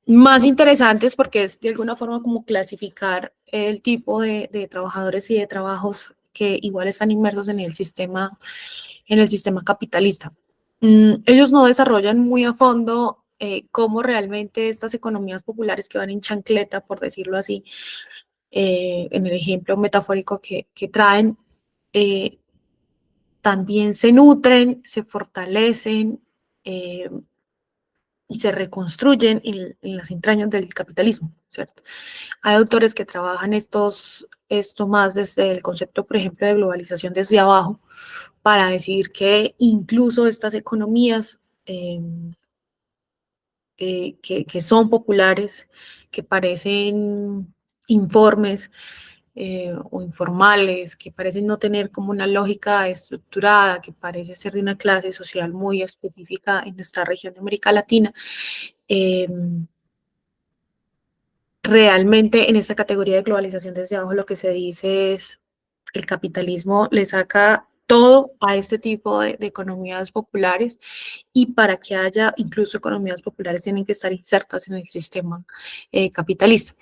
más interesantes porque es de alguna forma como clasificar el tipo de trabajadores y de trabajos que igual están inmersos en el sistema capitalista. Ellos no desarrollan muy a fondo cómo realmente estas economías populares que van en chancleta, por decirlo así, en el ejemplo metafórico que traen, eh, también se nutren, se fortalecen, eh, y se reconstruyen en las entrañas del capitalismo, ¿cierto? Hay autores que trabajan esto más desde el concepto, por ejemplo, de globalización desde abajo, para decir que incluso estas economías que son populares, que parecen informes o informales, que parecen no tener como una lógica estructurada, que parece ser de una clase social muy específica en nuestra región de América Latina, eh, realmente en esta categoría de globalización desde abajo lo que se dice es el capitalismo le saca todo a este tipo de economías populares y para que haya incluso economías populares tienen que estar insertas en el sistema capitalista.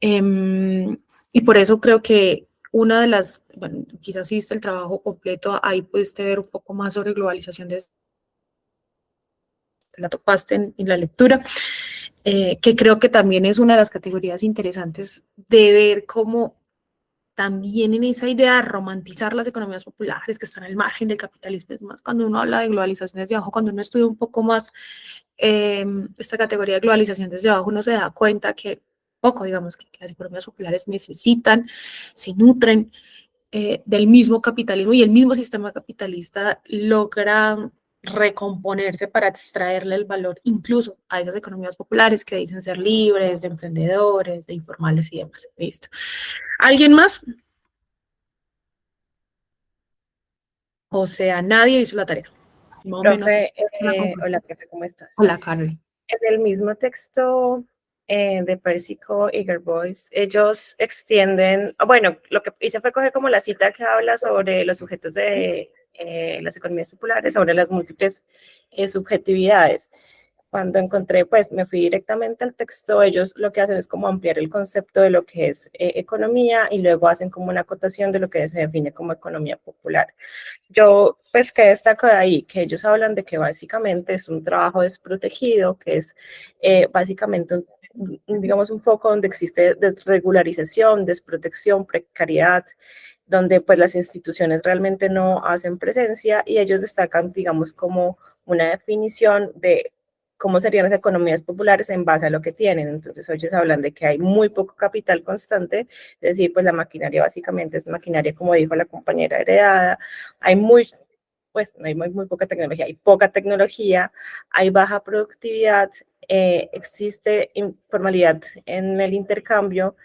Eh, y por eso creo que una de las, bueno, quizás si viste el trabajo completo, ahí pudiste ver un poco más sobre globalización, la topaste en la lectura, que creo que también es una de las categorías interesantes de ver cómo también en esa idea de romantizar las economías populares que están al margen del capitalismo, es más, cuando uno habla de globalización desde abajo, cuando uno estudia un poco más esta categoría de globalización desde abajo, uno se da cuenta que poco, digamos, que las economías populares necesitan, se nutren del mismo capitalismo y el mismo sistema capitalista logra recomponerse para extraerle el valor incluso a esas economías populares que dicen ser libres, de emprendedores, de informales y demás. Listo. ¿Alguien más? O sea, nadie hizo la tarea. Más o menos es Profe, una conclusión. hola, profe, ¿cómo estás? Hola, Carol. En el mismo texto de Persico y Gerbois, ellos extienden, bueno, lo que hice fue coger como la cita que habla sobre los sujetos de las economías populares, sobre las múltiples subjetividades. Cuando encontré, pues me fui directamente al texto, ellos lo que hacen es como ampliar el concepto de lo que es economía y luego hacen como una acotación de lo que se define como economía popular. Yo, pues, ¿qué destaco de ahí? Que ellos hablan de que básicamente es un trabajo desprotegido, que es básicamente, digamos, un foco donde existe desregularización, desprotección, precariedad, donde pues las instituciones realmente no hacen presencia y ellos destacan, digamos, como una definición de cómo serían las economías populares en base a lo que tienen. Entonces, ellos hablan de que hay muy poco capital constante, es decir, pues la maquinaria básicamente es maquinaria, como dijo la compañera heredada, hay muy, pues no hay muy poca tecnología, hay poca tecnología, hay baja productividad, existe informalidad en el intercambio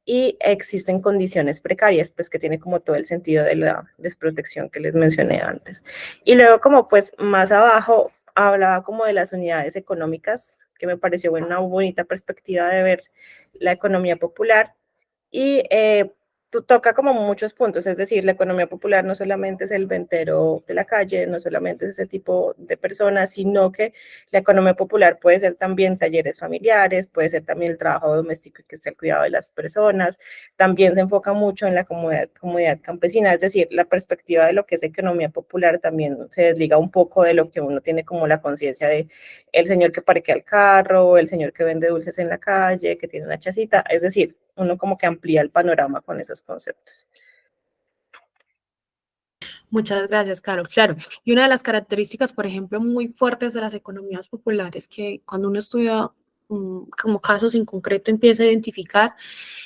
y existen condiciones precarias, pues que tiene como todo el sentido de la desprotección que les mencioné antes. Y luego como pues más abajo hablaba como de las unidades económicas, que me pareció una bonita perspectiva de ver la economía popular y toca como muchos puntos, es decir, la economía popular no solamente es el ventero de la calle, no solamente es ese tipo de personas, sino que la economía popular puede ser también talleres familiares, puede ser también el trabajo doméstico que es el cuidado de las personas, también se enfoca mucho en la comunidad campesina, es decir, la perspectiva de lo que es economía popular también se desliga un poco de lo que uno tiene como la conciencia de el señor que parquea el carro, el señor que vende dulces en la calle, que tiene una chacita, es decir, uno como que amplía el panorama con esos conceptos. Muchas gracias, Carol. Claro, y una de las características, por ejemplo, muy fuertes de las economías populares que cuando uno estudia como casos en concreto empieza a identificar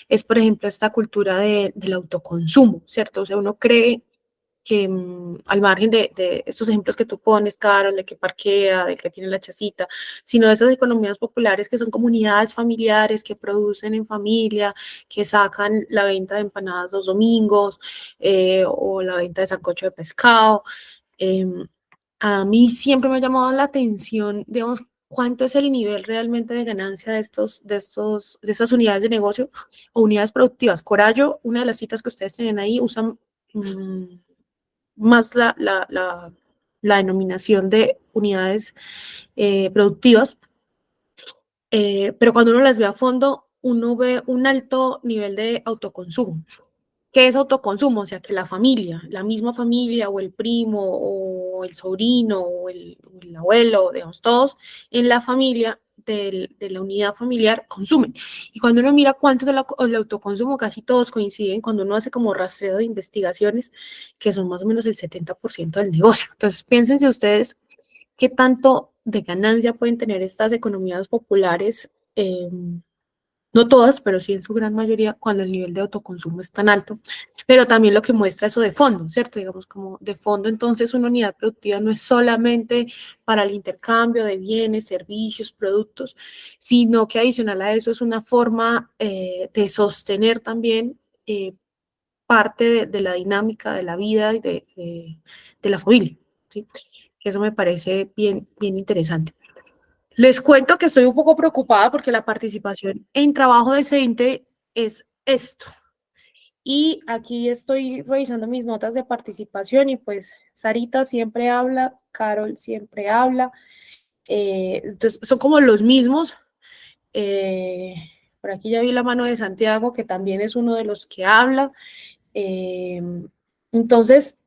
es, por ejemplo, esta cultura del autoconsumo, ¿cierto? O sea, uno cree que al margen de estos ejemplos que tú pones, Carol, de que parquea, de que tiene la chacita, sino de esas economías populares que son comunidades familiares que producen en familia, que sacan la venta de empanadas los domingos o la venta de sancocho de pescado. Eh, a mí siempre me ha llamado la atención, digamos, cuánto es el nivel realmente de ganancia de estas unidades de negocio o unidades productivas. Corallo, una de las citas que ustedes tienen ahí, usan más la denominación de unidades productivas, pero cuando uno las ve a fondo, uno ve un alto nivel de autoconsumo. ¿Qué es autoconsumo? O sea, que la familia, la misma familia o el primo o el sobrino o el abuelo, digamos, todos en la familia de la unidad familiar consumen. Y cuando uno mira cuánto es el autoconsumo, casi todos coinciden cuando uno hace como rastreo de investigaciones, que son más o menos el 70% del negocio. Entonces, piénsense ustedes qué tanto de ganancia pueden tener estas economías populares. No todas, pero sí en su gran mayoría, cuando el nivel de autoconsumo es tan alto, pero también lo que muestra eso de fondo, ¿cierto? Digamos, como de fondo, entonces una unidad productiva no es solamente para el intercambio de bienes, servicios, productos, sino que adicional a eso es una forma de sostener también parte de la dinámica de la vida y de la familia, ¿sí? Eso me parece bien, bien interesante. Les cuento que estoy un poco preocupada porque la participación en trabajo decente es esto. Y aquí estoy revisando mis notas de participación y pues Sarita siempre habla, Carol siempre habla, entonces son como los mismos. eh, por aquí ya vi la mano de Santiago, que también es uno de los que habla. eh, entonces,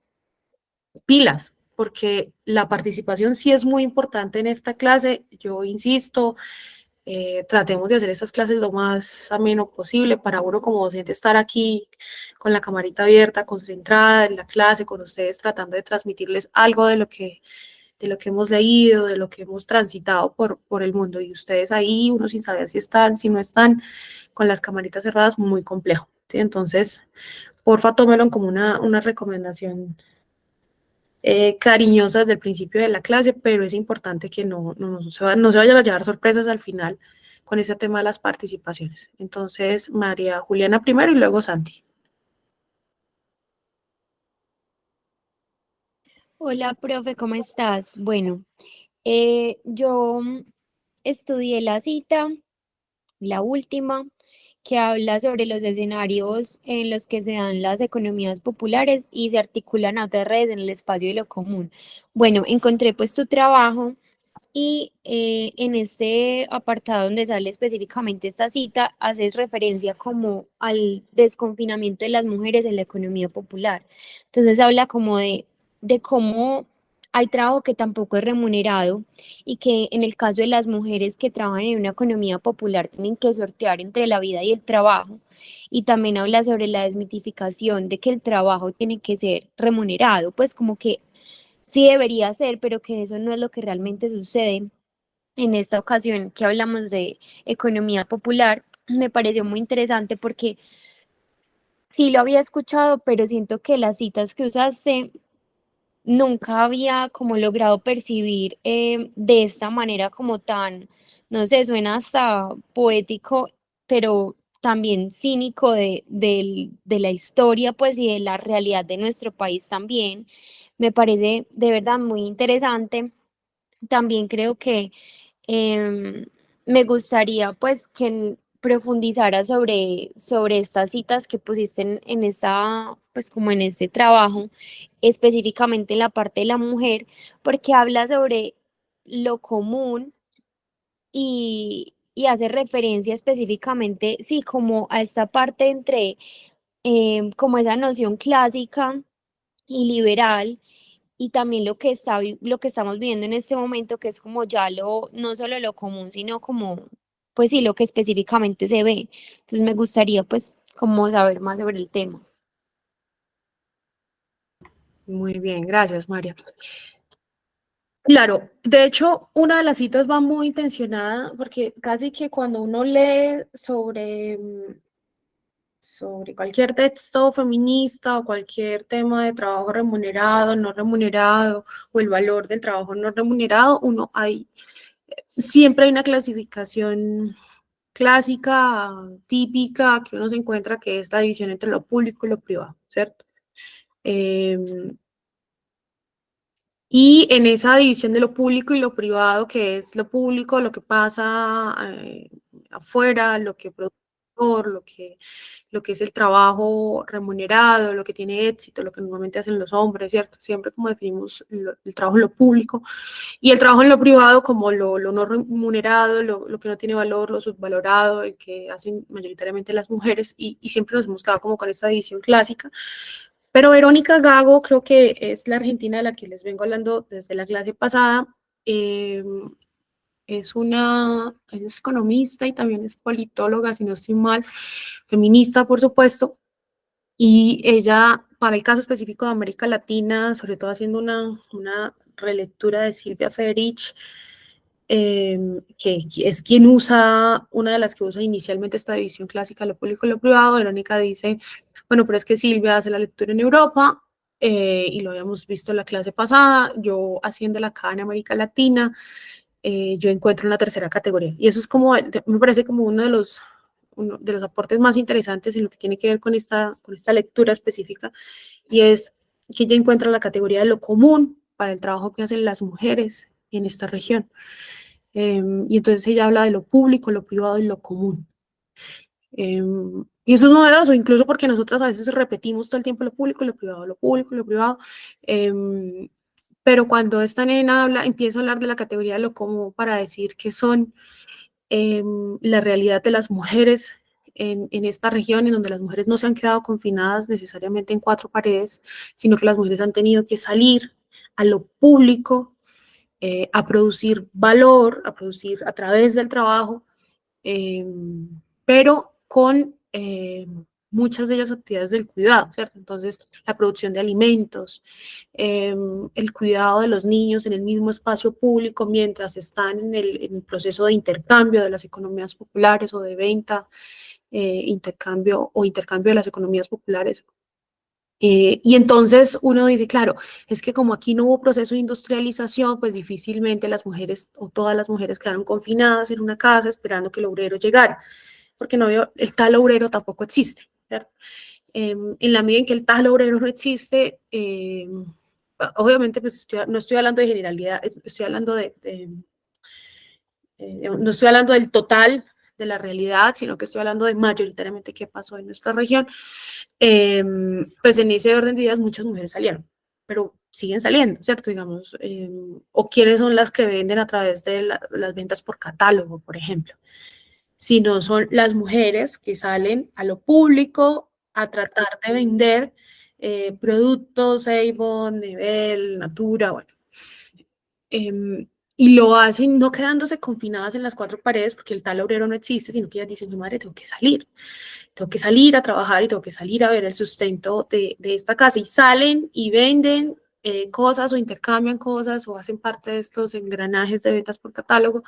pilas, porque la participación sí es muy importante en esta clase. Yo insisto, tratemos de hacer estas clases lo más ameno posible para uno como docente estar aquí con la camarita abierta, concentrada en la clase, con ustedes tratando de transmitirles algo de lo que hemos leído, de lo que hemos transitado por el mundo y ustedes ahí, uno sin saber si están, si no están, con las camaritas cerradas, muy complejo. ¿Sí? Entonces, porfa, tómelo como una recomendación cariñosa desde el principio de la clase, pero es importante que no se vayan a llevar sorpresas al final con ese tema de las participaciones. Entonces, María Juliana primero y luego Santi. Hola, profe, ¿cómo estás? Bueno, yo estudié la cita, la última, que habla sobre los escenarios en los que se dan las economías populares y se articulan a otras redes en el espacio de lo común. Bueno, encontré pues tu trabajo y en este apartado donde sale específicamente esta cita, haces referencia como al desconfinamiento de las mujeres en la economía popular. Entonces habla como de cómo hay trabajo que tampoco es remunerado y que en el caso de las mujeres que trabajan en una economía popular tienen que sortear entre la vida y el trabajo. Y también habla sobre la desmitificación de que el trabajo tiene que ser remunerado, pues como que sí debería ser, pero que eso no es lo que realmente sucede. En esta ocasión que hablamos de economía popular, me pareció muy interesante porque sí lo había escuchado, pero siento que las citas que usaste nunca había como logrado percibir de esta manera como tan, no sé, suena hasta poético, pero también cínico de la historia, pues, y de la realidad de nuestro país también. Me parece de verdad muy interesante. También creo que em, me gustaría pues que profundizara sobre estas citas que pusiste en esta, pues como en este trabajo, específicamente en la parte de la mujer, porque habla sobre lo común y hace referencia específicamente, sí, como a esta parte entre como esa noción clásica y liberal y también lo que lo que estamos viviendo en este momento, que es como ya no solo lo común, sino como, pues sí, lo que específicamente se ve. Entonces me gustaría pues como saber más sobre el tema. Muy bien, gracias, María. Claro, de hecho, una de las citas va muy intencionada porque casi que cuando uno lee sobre cualquier texto feminista o cualquier tema de trabajo remunerado, no remunerado o el valor del trabajo no remunerado, siempre hay una clasificación clásica, típica, que uno se encuentra que es la división entre lo público y lo privado, ¿cierto? Y en esa división de lo público y lo privado, que es lo público, lo que pasa afuera, lo que produce por lo que es el trabajo remunerado, lo que tiene éxito, lo que normalmente hacen los hombres, ¿cierto? Siempre como definimos el trabajo en lo público y el trabajo en lo privado como lo no remunerado, lo que no tiene valor, lo subvalorado, el que hacen mayoritariamente las mujeres y siempre nos hemos quedado como con esta división clásica. Pero Verónica Gago creo que es la argentina de la que les vengo hablando desde la clase pasada. Eh, es economista y también es politóloga, si no estoy mal, feminista, por supuesto, y ella, para el caso específico de América Latina, sobre todo haciendo una relectura de Silvia Federici, que es quien usa, una de las que usa inicialmente esta división clásica, lo público y lo privado. Verónica dice, bueno, pero es que Silvia hace la lectura en Europa, y lo habíamos visto en la clase pasada, yo haciéndola acá en América Latina, yo encuentro una tercera categoría. Y eso es como, me parece como uno de los aportes más interesantes en lo que tiene que ver con esta lectura específica, y es que ella encuentra la categoría de lo común para el trabajo que hacen las mujeres en esta región. Y entonces ella habla de lo público, lo privado y lo común. Y eso es novedoso, incluso porque nosotras a veces repetimos todo el tiempo lo público, lo privado, lo público, lo privado. Pero cuando esta nena empieza a hablar de la categoría de lo común para decir que son la realidad de las mujeres en esta región, en donde las mujeres no se han quedado confinadas necesariamente en cuatro paredes, sino que las mujeres han tenido que salir a lo público, a producir valor, a producir a través del trabajo, pero con muchas de ellas actividades del cuidado, ¿cierto? Entonces, la producción de alimentos, el cuidado de los niños en el mismo espacio público mientras están en el proceso de intercambio de las economías populares o de venta, intercambio de las economías populares. Y entonces uno dice, claro, es que como aquí no hubo proceso de industrialización, pues difícilmente las mujeres o todas las mujeres quedaron confinadas en una casa esperando que el obrero llegara, porque no veo, el tal obrero tampoco existe, ¿cierto? En la medida en que el tal obrero no existe, obviamente pues no estoy hablando de generalidad, estoy hablando no estoy hablando del total de la realidad, sino que estoy hablando de mayoritariamente qué pasó en nuestra región. Pues en ese orden de ideas muchas mujeres salieron, pero siguen saliendo, ¿cierto? Digamos, o quiénes son las que venden a través de las ventas por catálogo, por ejemplo. Si no son las mujeres que salen a lo público a tratar de vender productos, Avon, Nivel, Natura, bueno. Y lo hacen no quedándose confinadas en las cuatro paredes porque el tal obrero no existe, sino que ellas dicen, mi madre, tengo que salir a trabajar y tengo que salir a ver el sustento de esta casa, y salen y venden cosas o intercambian cosas o hacen parte de estos engranajes de ventas por catálogo,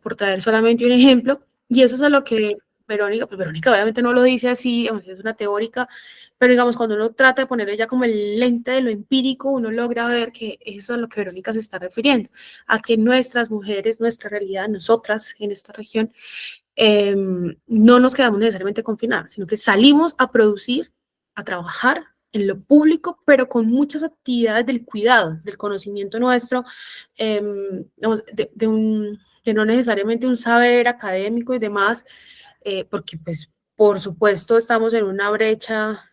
por traer solamente un ejemplo. Y eso es a lo que Verónica, pues Verónica obviamente no lo dice así, digamos, es una teórica, pero digamos, cuando uno trata de ponerle ya como el lente de lo empírico, uno logra ver que eso es a lo que Verónica se está refiriendo, a que nuestras mujeres, nuestra realidad, nosotras en esta región, no nos quedamos necesariamente confinadas, sino que salimos a producir, a trabajar en lo público, pero con muchas actividades del cuidado, del conocimiento nuestro, de no necesariamente un saber académico y demás, porque pues por supuesto estamos en una brecha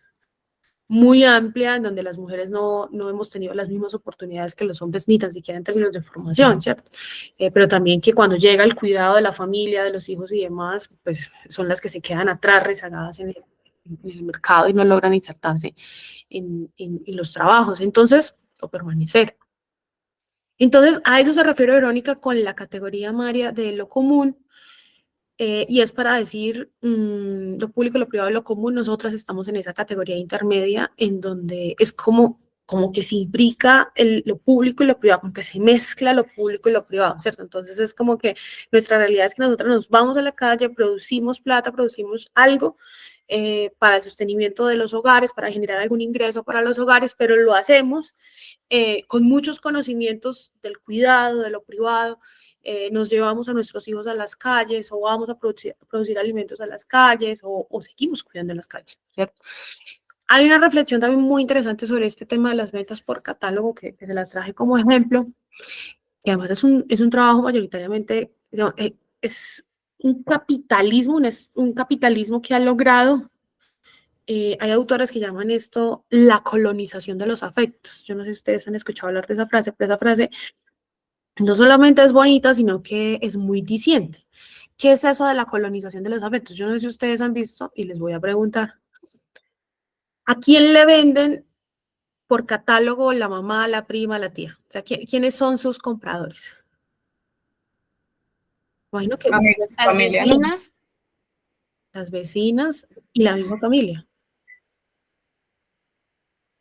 muy amplia en donde las mujeres no hemos tenido las mismas oportunidades que los hombres, ni tan siquiera en términos de formación, ¿cierto? Pero también que cuando llega el cuidado de la familia, de los hijos y demás, pues son las que se quedan atrás, rezagadas en el mercado y no logran insertarse en los trabajos, entonces, o permanecer. Entonces, a eso se refiere Verónica con la categoría, María, de lo común. Y es para decir lo público, lo privado y lo común. Nosotras estamos en esa categoría intermedia en donde es como que se imbrica lo público y lo privado, como que se mezcla lo público y lo privado, ¿cierto? Entonces es como que nuestra realidad es que nosotros nos vamos a la calle, producimos plata, producimos algo para el sostenimiento de los hogares, para generar algún ingreso para los hogares, pero lo hacemos con muchos conocimientos del cuidado, de lo privado. Nos llevamos a nuestros hijos a las calles o vamos a producir alimentos a las calles o seguimos cuidando en las calles, ¿cierto? Hay una reflexión también muy interesante sobre este tema de las ventas por catálogo que se las traje como ejemplo, que además es un trabajo mayoritariamente, es un capitalismo, un capitalismo que ha logrado, hay autores que llaman esto la colonización de los afectos. Yo no sé si ustedes han escuchado hablar de esa frase, pero esa frase no solamente es bonita, sino que es muy diciente. ¿Qué es eso de la colonización de los afectos? Yo no sé si ustedes han visto y les voy a preguntar. ¿A quién le venden por catálogo la mamá, la prima, la tía? O sea, ¿quiénes son sus compradores? Bueno, que Amigos, Las familia. vecinas, las vecinas y la misma familia,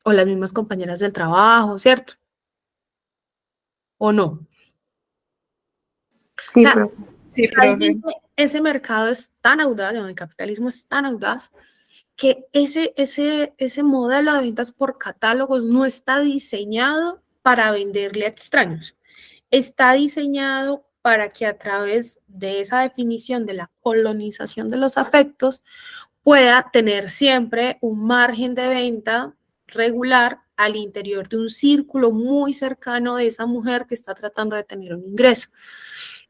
o las mismas compañeras del trabajo, ¿cierto? ¿O no? O sí, sea, profe. Sí, profe. realmente ese mercado es tan audaz, el capitalismo es tan audaz, que ese modelo de ventas por catálogos no está diseñado para venderle a extraños. Está diseñado para que a través de esa definición de la colonización de los afectos pueda tener siempre un margen de venta regular al interior de un círculo muy cercano de esa mujer que está tratando de tener un ingreso,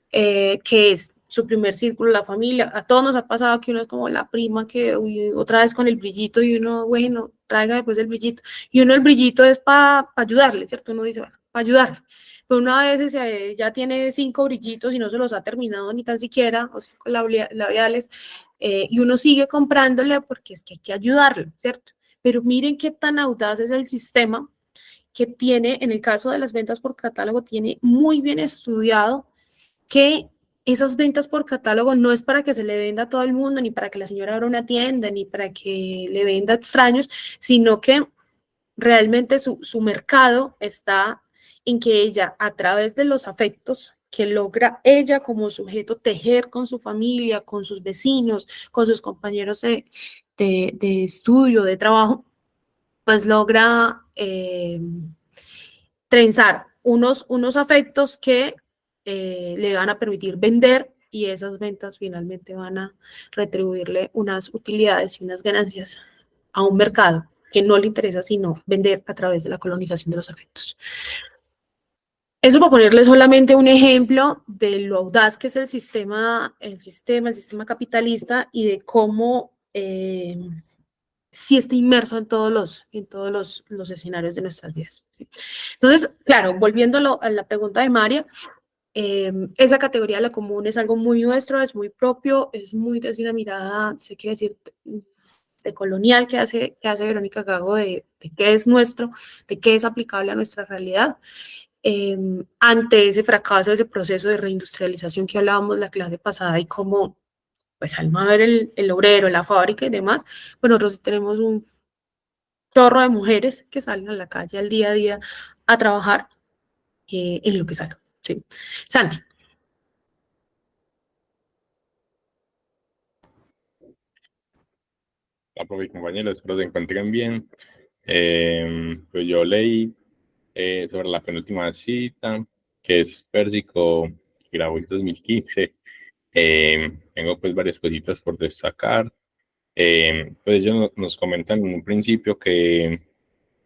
que es su primer círculo, la familia. A todos nos ha pasado que uno es como la prima que uy, otra vez con el brillito y uno, bueno, traiga después el brillito. Y uno el brillito es para ayudarle, ¿cierto? Uno dice, bueno, para ayudarle. Pero una vez ya tiene 5 brillitos y no se los ha terminado ni tan siquiera, o 5 labiales, y uno sigue comprándole porque es que hay que ayudarle, ¿cierto? Pero miren qué tan audaz es el sistema que tiene, en el caso de las ventas por catálogo, tiene muy bien estudiado que esas ventas por catálogo no es para que se le venda a todo el mundo, ni para que la señora abra una tienda, ni para que le venda a extraños, sino que realmente su mercado está en que ella, a través de los afectos que logra ella como sujeto tejer con su familia, con sus vecinos, con sus compañeros de estudio, de trabajo, pues logra trenzar unos afectos que le van a permitir vender y esas ventas finalmente van a retribuirle unas utilidades y unas ganancias a un mercado que no le interesa sino vender a través de la colonización de los afectos. Eso para ponerle solamente un ejemplo de lo audaz que es el sistema capitalista y de cómo sí está inmerso en todos los escenarios de nuestras vidas. ¿Sí? Entonces, claro, volviendo a la pregunta de María, esa categoría de la común es algo muy nuestro, es muy propio, es muy desde una mirada, se quiere decir, de colonial que hace Verónica Gago de qué es nuestro, de qué es aplicable a nuestra realidad. Ante ese fracaso, ese proceso de reindustrialización que hablábamos la clase pasada y cómo, pues al no haber el obrero, la fábrica y demás, pues nosotros tenemos un chorro de mujeres que salen a la calle al día a día a trabajar en lo que salga. ¿Sí? Santi. La profe y compañeros, espero se encuentren bien. Pues yo leí sobre la penúltima cita, que es Pérsico, que grabó en 2015. Tengo pues varias cositas por destacar. Pues ellos nos comentan en un principio que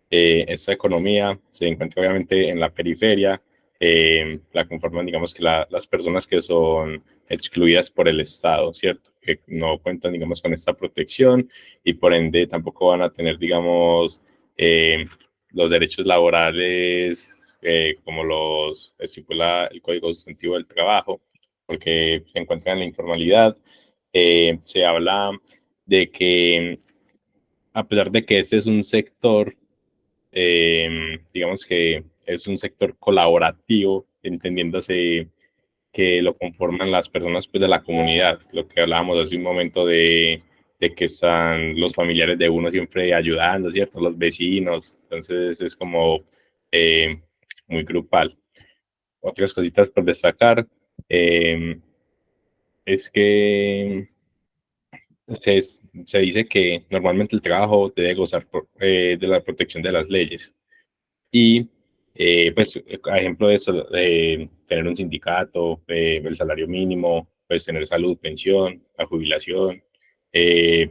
esta economía se encuentra obviamente en la periferia, la conforman digamos que las personas que son excluidas por el Estado, ¿cierto? Que no cuentan digamos con esta protección y por ende tampoco van a tener digamos los derechos laborales como los estipula el Código Sustantivo del Trabajo, porque se encuentran en la informalidad. Se habla de que a pesar de que este es un sector digamos que es un sector colaborativo, entendiéndose que lo conforman las personas pues, de la comunidad, lo que hablábamos hace un momento de que están los familiares de uno siempre ayudando, ¿cierto? Los vecinos, entonces es como muy grupal. Otras cositas por destacar es que se dice que normalmente el trabajo debe gozar de la protección de las leyes. Y pues, a ejemplo de eso, tener un sindicato, el salario mínimo, pues tener salud, pensión, la jubilación,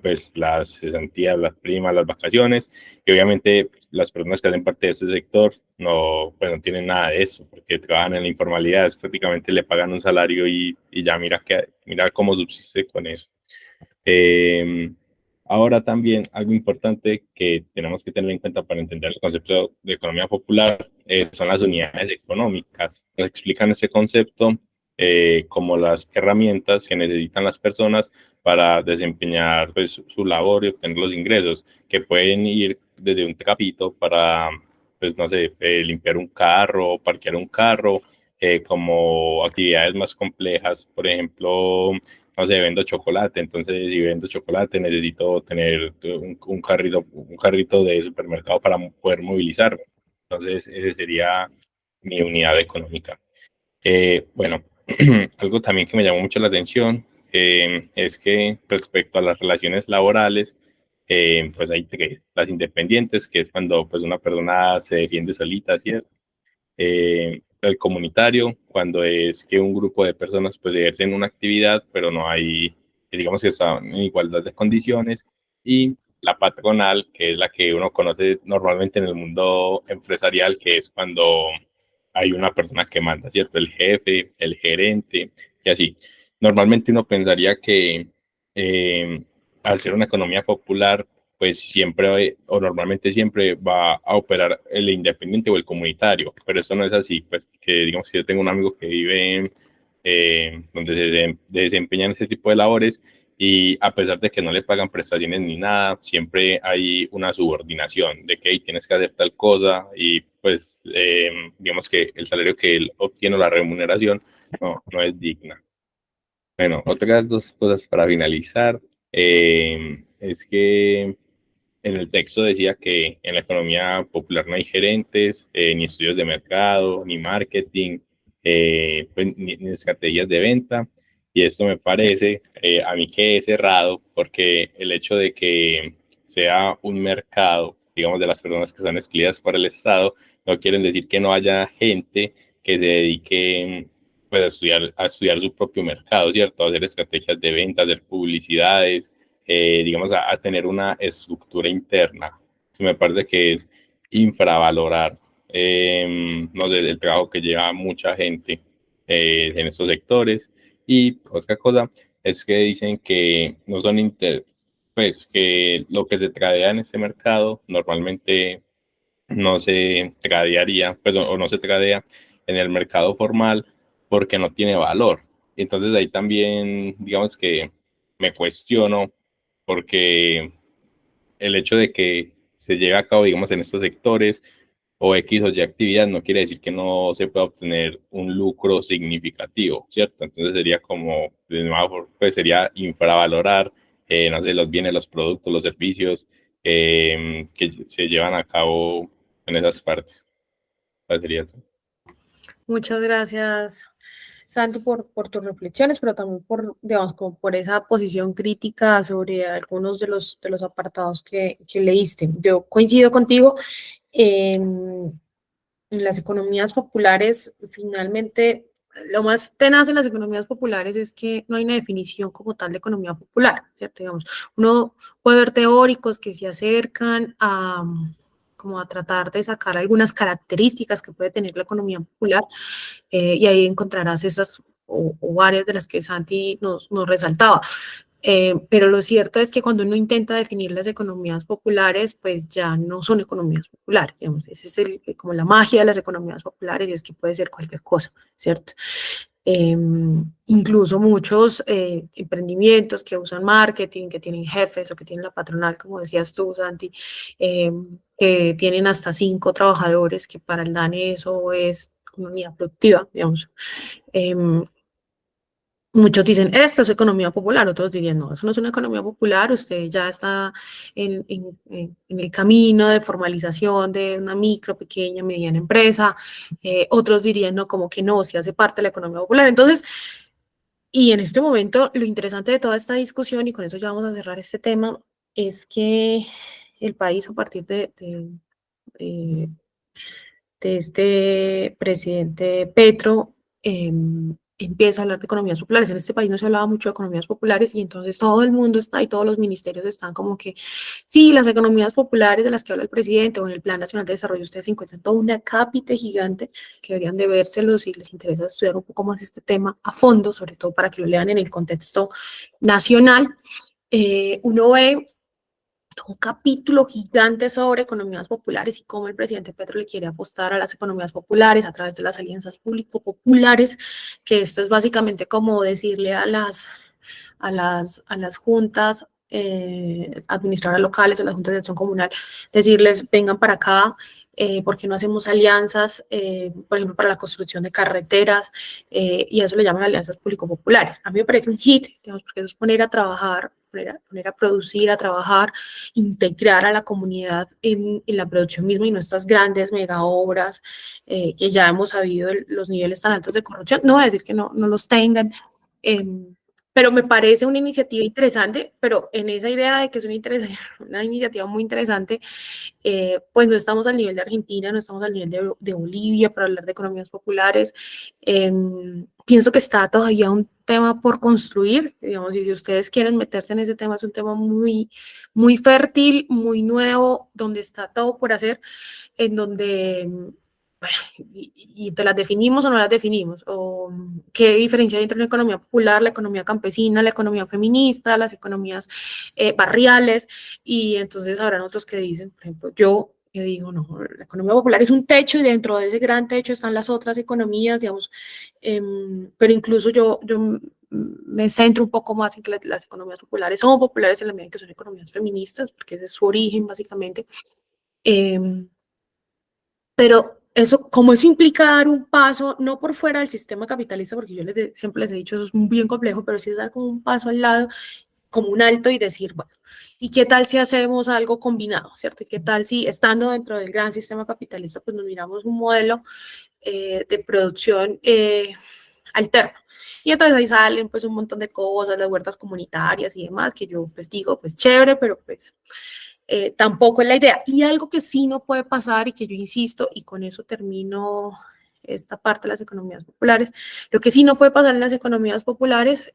pues las cesantías, las primas, las vacaciones, y obviamente las personas que hacen parte de este sector no, pues no tienen nada de eso, porque trabajan en la informalidad, es prácticamente le pagan un salario y ya mira cómo subsiste con eso. Eh, Ahora también algo importante que tenemos que tener en cuenta para entender el concepto de economía popular son las unidades económicas. Nos explican ese concepto como las herramientas que necesitan las personas para desempeñar pues, su labor y obtener los ingresos, que pueden ir desde un trapito para, pues no sé, limpiar un carro, parquear un carro, como actividades más complejas, por ejemplo, no sé, vendo chocolate, entonces si vendo chocolate necesito tener un carrito de supermercado para poder movilizarme. Entonces, ese sería mi unidad económica. Bueno, algo también que me llamó mucho la atención es que respecto a las relaciones laborales, pues hay tres, las independientes, que es cuando pues una persona se defiende solita, ¿cierto? El comunitario, cuando es que un grupo de personas pues ejercen una actividad, pero no hay, digamos que están en igualdad de condiciones, y la patronal, que es la que uno conoce normalmente en el mundo empresarial, que es cuando hay una persona que manda, ¿cierto? El jefe, el gerente, y así. Normalmente uno pensaría que al ser una economía popular, pues siempre o normalmente siempre va a operar el independiente o el comunitario, pero eso no es así, pues que digamos que yo tengo un amigo que vive donde se desempeñan este tipo de labores y a pesar de que no le pagan prestaciones ni nada, siempre hay una subordinación de que hey, tienes que hacer tal cosa y pues digamos que el salario que él obtiene o la remuneración no es digna. Bueno, otras dos cosas para finalizar es que en el texto decía que en la economía popular no hay gerentes, ni estudios de mercado, ni marketing, pues, ni estrategias de venta. Y esto me parece a mí que es errado porque el hecho de que sea un mercado, digamos, de las personas que están excluidas por el Estado, no quieren decir que no haya gente que se dedique pues, a estudiar su propio mercado, ¿cierto? A hacer estrategias de venta, hacer publicidades, digamos, a tener una estructura interna. Me parece que es infravalorar, no sé, el trabajo que lleva mucha gente en estos sectores. Y otra cosa es que dicen que no son pues que lo que se tradea en este mercado normalmente no se tradearía, pues, o no se tradea en el mercado formal porque no tiene valor. Entonces ahí también, digamos que me cuestiono porque el hecho de que se lleve a cabo, digamos, en estos sectores o X o Y actividad no quiere decir que no se pueda obtener un lucro significativo, ¿cierto? Entonces sería como, de nuevo, pues sería infravalorar, no sé, los bienes, los productos, los servicios que se llevan a cabo en esas partes. ¿Cuál sería todo? Muchas gracias, Santi, por tus reflexiones, pero también por, digamos, como por esa posición crítica sobre algunos de los apartados que leíste. Yo coincido contigo. En las economías populares, finalmente, lo más tenaz en las economías populares es que no hay una definición como tal de economía popular, ¿cierto? Digamos, uno puede ver teóricos que se acercan a como a tratar de sacar algunas características que puede tener la economía popular, y ahí encontrarás esas o varias de las que Santi nos resaltaba. Pero lo cierto es que cuando uno intenta definir las economías populares, pues ya no son economías populares, digamos, ese es como la magia de las economías populares, y es que puede ser cualquier cosa, ¿cierto? Incluso muchos emprendimientos que usan marketing, que tienen jefes o que tienen la patronal, como decías tú, Santi, que tienen hasta 5 trabajadores, que para el DANE eso es economía productiva, digamos. Muchos dicen, esto es economía popular, otros dirían, no, eso no es una economía popular, usted ya está en el camino de formalización de una micro, pequeña, mediana empresa. Otros dirían, no, como que no, si hace parte de la economía popular. Entonces, y en este momento, lo interesante de toda esta discusión, y con eso ya vamos a cerrar este tema, es que el país, a partir de este presidente Petro, empieza a hablar de economías populares. En este país no se hablaba mucho de economías populares y entonces todo el mundo está y todos los ministerios están como que, sí, las economías populares de las que habla el presidente o en el Plan Nacional de Desarrollo, ustedes encuentran toda una cápita gigante que deberían de vérselos si les interesa estudiar un poco más este tema a fondo, sobre todo para que lo lean en el contexto nacional. Uno ve un capítulo gigante sobre economías populares y cómo el presidente Petro le quiere apostar a las economías populares a través de las alianzas público-populares, que esto es básicamente como decirle a las juntas administradoras locales, a las juntas de acción comunal, decirles, vengan para acá, ¿por qué no hacemos alianzas, por ejemplo, para la construcción de carreteras? Y a eso le llaman alianzas público-populares. A mí me parece un hit, digamos, porque eso es poner a trabajar, poner a producir, a trabajar, integrar a la comunidad en la producción misma y no estas grandes mega obras que ya hemos sabido los niveles tan altos de corrupción. No voy a decir que no los tengan, pero me parece una iniciativa interesante, pero en esa idea de que es una iniciativa muy interesante, pues no estamos al nivel de Argentina, no estamos al nivel de Bolivia para hablar de economías populares. Pienso que está todavía un tema por construir, digamos, y si ustedes quieren meterse en ese tema, es un tema muy, muy fértil, muy nuevo, donde está todo por hacer, en donde, bueno, y te las definimos o no las definimos, o qué diferencia hay entre una economía popular, la economía campesina, la economía feminista, las economías barriales, y entonces habrán otros que dicen, por ejemplo, yo digo, no, la economía popular es un techo y dentro de ese gran techo están las otras economías, digamos, pero incluso yo me centro un poco más en que las economías populares son populares en la medida en que son economías feministas, porque ese es su origen básicamente. Pero eso, como eso implica dar un paso, no por fuera del sistema capitalista, porque yo siempre les he dicho, eso es bien complejo, pero sí es dar como un paso al lado, como un alto y decir, bueno, ¿y qué tal si hacemos algo combinado, cierto? ¿Y qué tal si estando dentro del gran sistema capitalista, pues nos miramos un modelo de producción alterno? Y entonces ahí salen pues un montón de cosas, las huertas comunitarias y demás, que yo pues digo, pues chévere, pero pues tampoco es la idea. Y algo que sí no puede pasar y que yo insisto, y con eso termino esta parte de las economías populares, lo que sí no puede pasar en las economías populares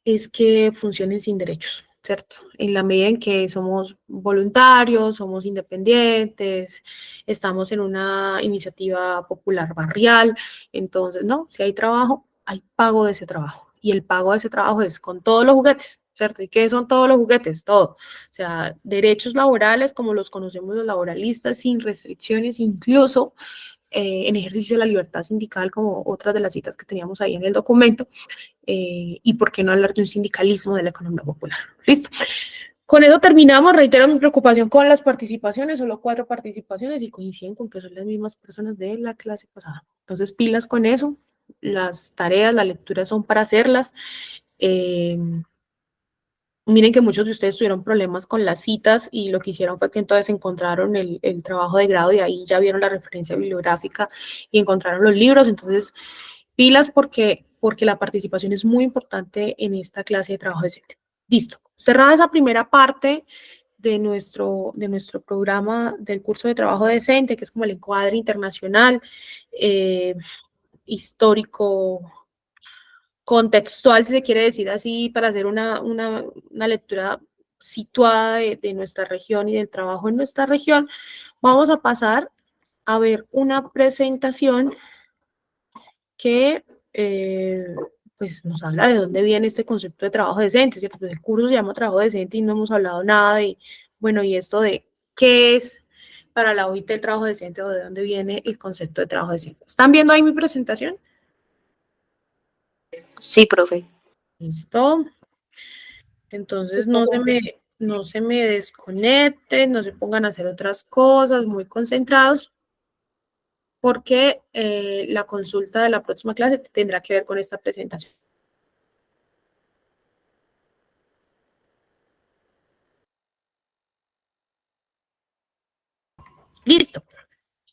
es que funcionen sin derechos, ¿cierto? En la medida en que somos voluntarios, somos independientes, estamos en una iniciativa popular barrial, entonces, no, si hay trabajo, hay pago de ese trabajo. Y el pago de ese trabajo es con todos los juguetes, ¿cierto? ¿Y qué son todos los juguetes? Todo. O sea, derechos laborales como los conocemos los laboralistas, sin restricciones, incluso en ejercicio de la libertad sindical, como otras de las citas que teníamos ahí en el documento, y por qué no hablar de un sindicalismo de la economía popular. ¿Listo? Con eso terminamos. Reitero mi preocupación con las participaciones, solo 4 participaciones y coinciden con que son las mismas personas de la clase pasada. Entonces, pilas con eso. Las tareas, las lecturas son para hacerlas. Miren que muchos de ustedes tuvieron problemas con las citas y lo que hicieron fue que entonces encontraron el trabajo de grado y ahí ya vieron la referencia bibliográfica y encontraron los libros. Entonces, pilas porque la participación es muy importante en esta clase de trabajo decente. Listo. Cerrada esa primera parte de nuestro programa del curso de trabajo decente, que es como el encuadre internacional, histórico, contextual, si se quiere decir así, para hacer una lectura situada de nuestra región y del trabajo en nuestra región, vamos a pasar a ver una presentación que pues nos habla de dónde viene este concepto de trabajo decente, ¿cierto? Pues el curso se llama trabajo decente y no hemos hablado nada de, bueno, y esto de qué es para la OIT el trabajo decente o de dónde viene el concepto de trabajo decente. ¿Están viendo ahí mi presentación? Sí, profe. Listo. Entonces no se me desconecten, no se pongan a hacer otras cosas, muy concentrados, porque la consulta de la próxima clase tendrá que ver con esta presentación. Listo.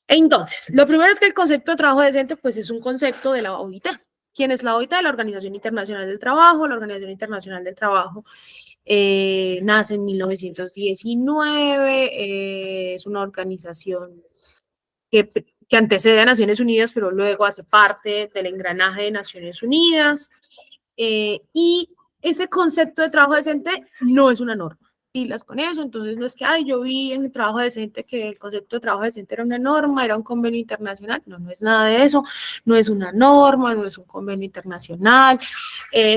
Entonces, lo primero es que el concepto de trabajo decente, pues es un concepto de la OIT. ¿Quién es la OIT? La Organización Internacional del Trabajo. La Organización Internacional del Trabajo nace en 1919, es una organización que que antecede a Naciones Unidas, pero luego hace parte del engranaje de Naciones Unidas. Y ese concepto de trabajo decente no es una norma. Pilas con eso, entonces no es que, ay, yo vi en el trabajo decente que el concepto de trabajo decente era una norma, era un convenio internacional. No, no es nada de eso, no es una norma, no es un convenio internacional,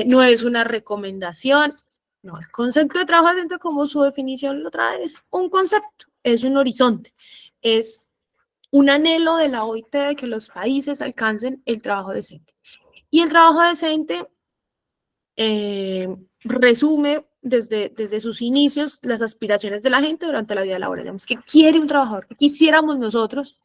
no es una recomendación. No, el concepto de trabajo decente, como su definición lo trae, es un concepto, es un horizonte, es un anhelo de la OIT de que los países alcancen el trabajo decente. Y el trabajo decente resume desde sus inicios las aspiraciones de la gente durante la vida laboral. Digamos, ¿qué quiere un trabajador? ¿Qué quisiéramos nosotros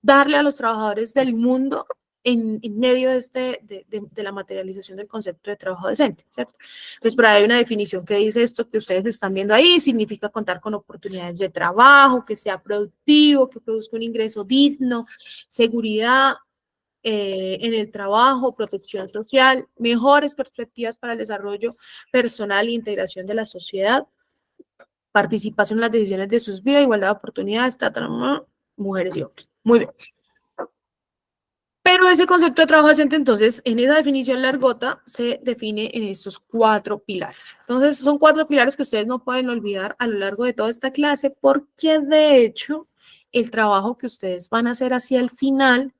darle a los trabajadores del mundo en medio de la materialización del concepto de trabajo decente, ¿cierto? Pues por ahí hay una definición que dice esto que ustedes están viendo ahí, significa contar con oportunidades de trabajo, que sea productivo, que produzca un ingreso digno, seguridad en el trabajo, protección social, mejores perspectivas para el desarrollo personal e integración de la sociedad, participación en las decisiones de sus vidas, igualdad de oportunidades, mujeres y hombres. Muy bien. Pero ese concepto de trabajo decente, entonces, en esa definición largota, se define en estos 4 pilares. Entonces, son 4 pilares que ustedes no pueden olvidar a lo largo de toda esta clase, porque de hecho, el trabajo que ustedes van a hacer hacia el final,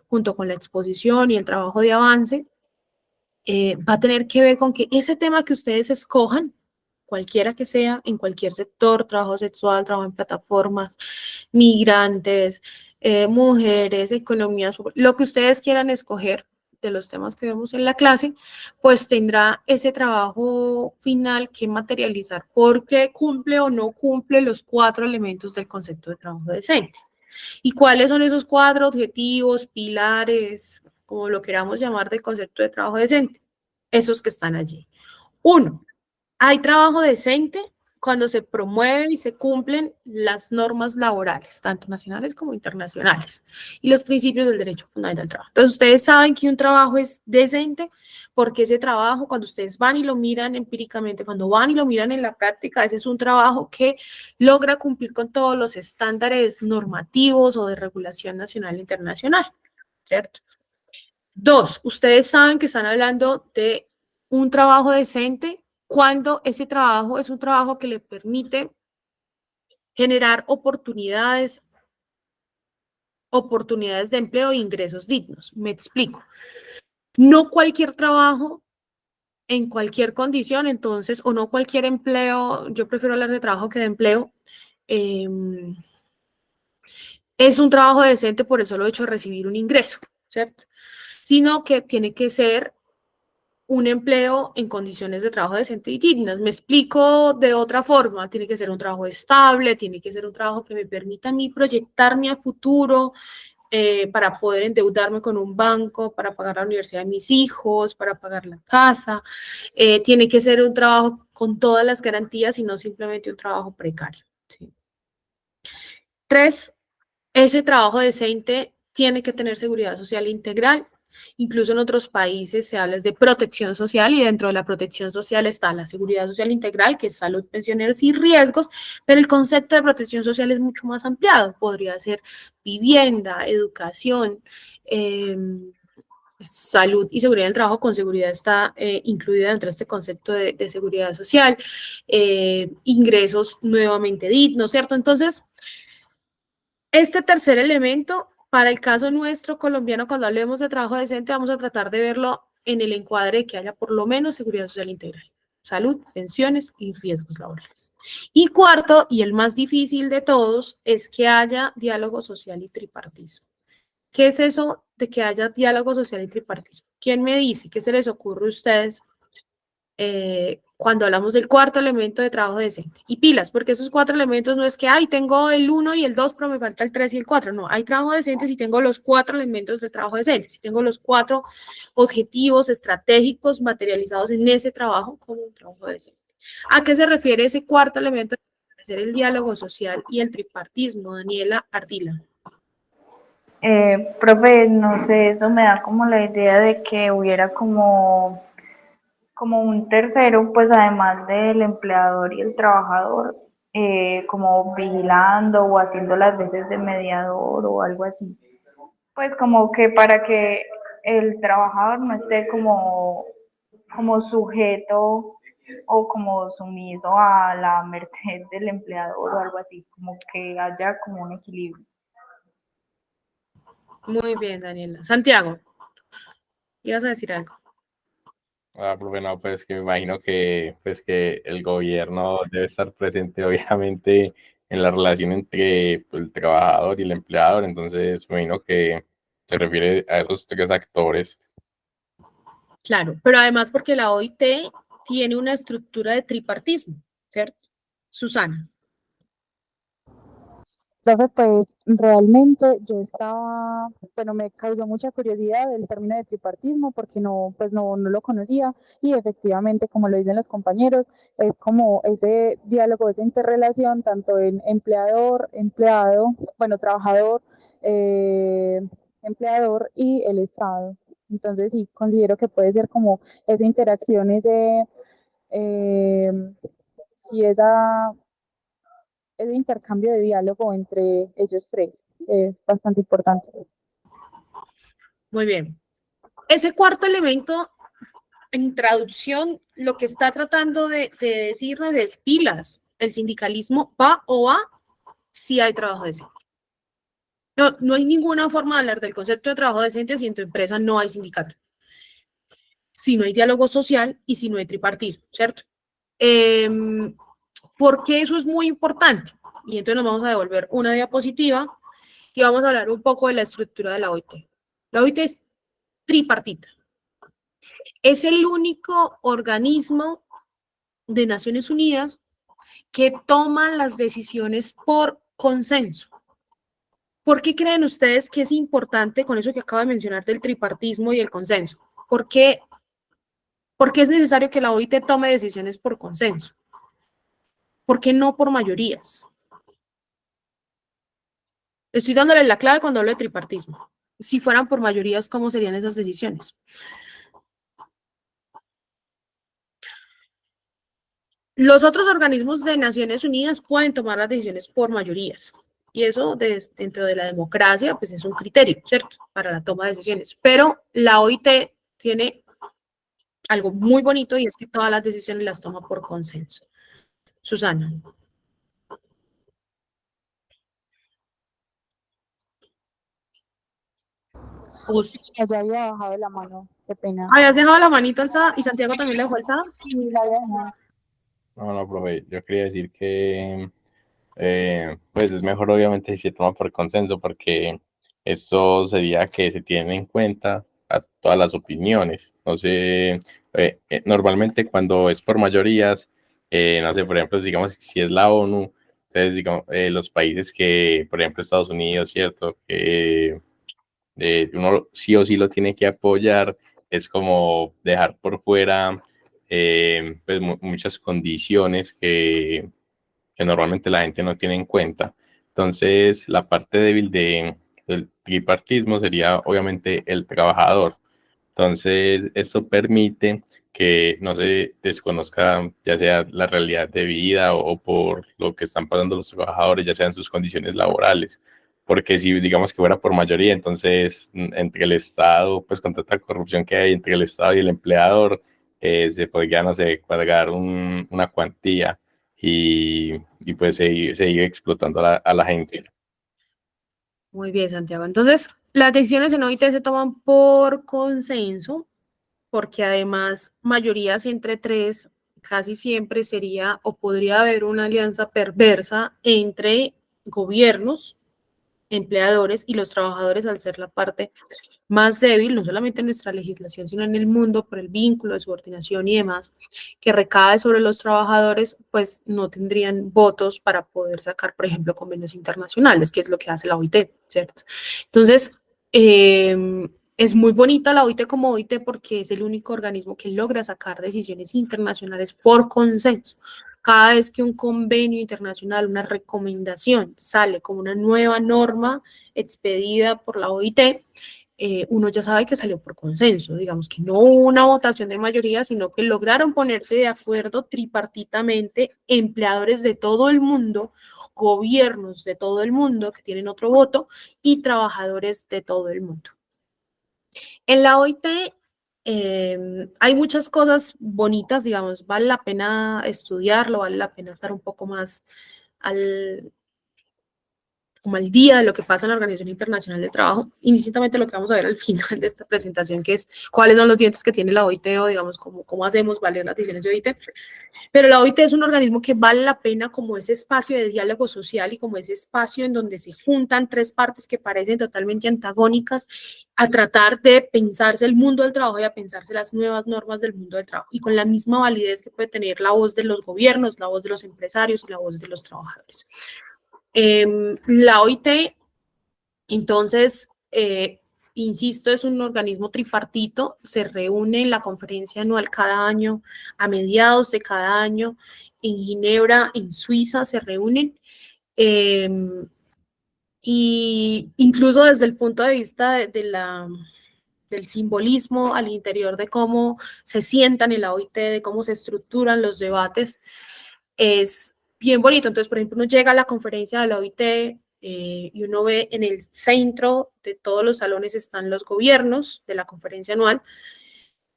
junto con la exposición y el trabajo de avance, va a tener que ver con que ese tema que ustedes escojan, cualquiera que sea, en cualquier sector, trabajo sexual, trabajo en plataformas, migrantes, mujeres, economías, lo que ustedes quieran escoger de los temas que vemos en la clase, pues tendrá ese trabajo final que materializar porque cumple o no cumple los 4 elementos del concepto de trabajo decente. ¿Y cuáles son esos 4 objetivos, pilares, como lo queramos llamar, del concepto de trabajo decente? Esos que están allí. 1, hay trabajo decente cuando se promueve y se cumplen las normas laborales, tanto nacionales como internacionales, y los principios del derecho fundamental al trabajo. Entonces, ustedes saben que un trabajo es decente porque ese trabajo, cuando ustedes van y lo miran empíricamente, cuando van y lo miran en la práctica, ese es un trabajo que logra cumplir con todos los estándares normativos o de regulación nacional e internacional, ¿cierto? 2, ustedes saben que están hablando de un trabajo decente cuando ese trabajo es un trabajo que le permite generar oportunidades de empleo e ingresos dignos. Me explico. No cualquier trabajo en cualquier condición, entonces, o no cualquier empleo, yo prefiero hablar de trabajo que de empleo, es un trabajo decente por el solo hecho de recibir un ingreso, ¿cierto? Sino que tiene que ser un empleo en condiciones de trabajo decente y dignas. Me explico de otra forma, tiene que ser un trabajo estable, tiene que ser un trabajo que me permita a mí proyectarme a futuro para poder endeudarme con un banco, para pagar la universidad de mis hijos, para pagar la casa. Tiene que ser un trabajo con todas las garantías y no simplemente un trabajo precario. ¿Sí? 3, ese trabajo decente tiene que tener seguridad social integral. Incluso en otros países se habla de protección social y dentro de la protección social está la seguridad social integral, que es salud, pensiones y riesgos, pero el concepto de protección social es mucho más ampliado. Podría ser vivienda, educación, salud y seguridad del trabajo. Con seguridad está incluida dentro de este concepto de seguridad social, ingresos nuevamente dignos, ¿cierto? Entonces, este tercer elemento, para el caso nuestro colombiano, cuando hablemos de trabajo decente, vamos a tratar de verlo en el encuadre de que haya por lo menos seguridad social integral, salud, pensiones y riesgos laborales. Y 4, y el más difícil de todos, es que haya diálogo social y tripartismo. ¿Qué es eso de que haya diálogo social y tripartismo? ¿Quién me dice? ¿Qué se les ocurre a ustedes cuando hablamos del 4 elemento de trabajo decente? Y pilas, porque esos 4 elementos no es que, ay, tengo el 1 y el 2, pero me falta el 3 y el 4. No, hay trabajo decente si tengo los 4 elementos del trabajo decente, si tengo los 4 objetivos estratégicos materializados en ese trabajo como un trabajo decente. ¿A qué se refiere ese 4 elemento de hacer el diálogo social y el tripartismo, Daniela Ardila? Profe, no sé, eso me da como la idea de que hubiera como un tercero, pues además del empleador y el trabajador, como vigilando o haciendo las veces de mediador o algo así. pues como que para que el trabajador no esté como sujeto o como sumiso a la merced del empleador o algo así, como que haya como un equilibrio. Muy bien, Daniela. Santiago, ibas a decir algo. Bueno, pues que me imagino que, pues que el gobierno debe estar presente, obviamente, en la relación entre pues, el trabajador y el empleador. Entonces, me imagino que se refiere a esos tres actores. Claro, pero además porque la OIT tiene una estructura de tripartismo, ¿cierto? Susana. Profe, pues realmente yo estaba, bueno, me causó mucha curiosidad el término de tripartismo porque no, pues no lo conocía y efectivamente, como lo dicen los compañeros, es como ese diálogo, esa interrelación tanto en empleador, empleado, bueno, trabajador, eh, empleador y el Estado. Entonces sí, considero que puede ser como esa interacción, eh, sí, ese intercambio de diálogo entre ellos tres es bastante importante. Muy bien. Ese cuarto elemento, en traducción, lo que está tratando de decirnos es pilas. El sindicalismo va o va si hay trabajo decente. No hay ninguna forma de hablar del concepto de trabajo decente si en tu empresa no hay sindicato, si no hay diálogo social y si no hay tripartismo, ¿cierto? Porque eso es muy importante. Y entonces nos vamos a devolver una diapositiva y vamos a hablar un poco de la estructura de la OIT. La OIT es tripartita. Es el único organismo de Naciones Unidas que toma las decisiones por consenso. ¿Por qué creen ustedes que es importante con eso que acabo de mencionar del tripartismo y el consenso? ¿Por qué es necesario que la OIT tome decisiones por consenso? ¿Por qué no por mayorías? Estoy dándole la clave cuando hablo de tripartismo. Si fueran por mayorías, ¿cómo serían esas decisiones? Los otros organismos de Naciones Unidas pueden tomar las decisiones por mayorías. Y eso dentro de la democracia, pues es un criterio, ¿cierto? Para la toma de decisiones. Pero la OIT tiene algo muy bonito y es que todas las decisiones las toma por consenso. Susana. Ya había bajado la mano, qué pena. ¿Habías dejado la manito alzada y Santiago también la dejó alzada? Sí, la había dejado. No, profe, yo quería decir que pues es mejor obviamente si se toma por consenso porque eso sería que se tiene en cuenta a todas las opiniones. No sé, normalmente cuando es por mayorías, no sé, por ejemplo, digamos si es la ONU, entonces digamos, los países que, por ejemplo, Estados Unidos, ¿cierto? Que uno sí o sí lo tiene que apoyar, es como dejar por fuera pues muchas condiciones que normalmente la gente no tiene en cuenta. Entonces, la parte débil del tripartismo sería obviamente el trabajador. Entonces, esto permite que no se desconozca ya sea la realidad de vida o por lo que están pasando los trabajadores, ya sean sus condiciones laborales. Porque si digamos que fuera por mayoría, entonces entre el Estado, pues con tanta corrupción que hay entre el Estado y el empleador, se podría, no sé, pagar una cuantía y pues seguir explotando a la gente. Muy bien, Santiago. Entonces, las decisiones en OIT se toman por consenso, porque además mayorías entre tres casi siempre sería o podría haber una alianza perversa entre gobiernos, empleadores y los trabajadores al ser la parte más débil, no solamente en nuestra legislación, sino en el mundo por el vínculo de subordinación y demás, que recae sobre los trabajadores, pues no tendrían votos para poder sacar, por ejemplo, convenios internacionales, que es lo que hace la OIT, ¿cierto? Entonces, es muy bonita la OIT como OIT porque es el único organismo que logra sacar decisiones internacionales por consenso. Cada vez que un convenio internacional, una recomendación sale como una nueva norma expedida por la OIT, uno ya sabe que salió por consenso, digamos que no hubo una votación de mayoría, sino que lograron ponerse de acuerdo tripartitamente empleadores de todo el mundo, gobiernos de todo el mundo que tienen otro voto y trabajadores de todo el mundo. En la OIT hay muchas cosas bonitas, digamos, vale la pena estudiarlo, vale la pena estar un poco más como al día de lo que pasa en la Organización Internacional del Trabajo, indistintamente lo que vamos a ver al final de esta presentación, que es cuáles son los dientes que tiene la OIT o, digamos, cómo hacemos valer las decisiones de OIT. Pero la OIT es un organismo que vale la pena como ese espacio de diálogo social y como ese espacio en donde se juntan tres partes que parecen totalmente antagónicas a tratar de pensarse el mundo del trabajo y a pensarse las nuevas normas del mundo del trabajo y con la misma validez que puede tener la voz de los gobiernos, la voz de los empresarios y la voz de los trabajadores. La OIT, entonces, insisto, es un organismo tripartito, se reúne en la conferencia anual cada año, a mediados de cada año, en Ginebra, en Suiza, se reúnen, y incluso desde el punto de vista del simbolismo al interior de cómo se sientan en la OIT, de cómo se estructuran los debates, es bien bonito. Entonces, por ejemplo, uno llega a la conferencia de la OIT y uno ve en el centro de todos los salones están los gobiernos de la conferencia anual.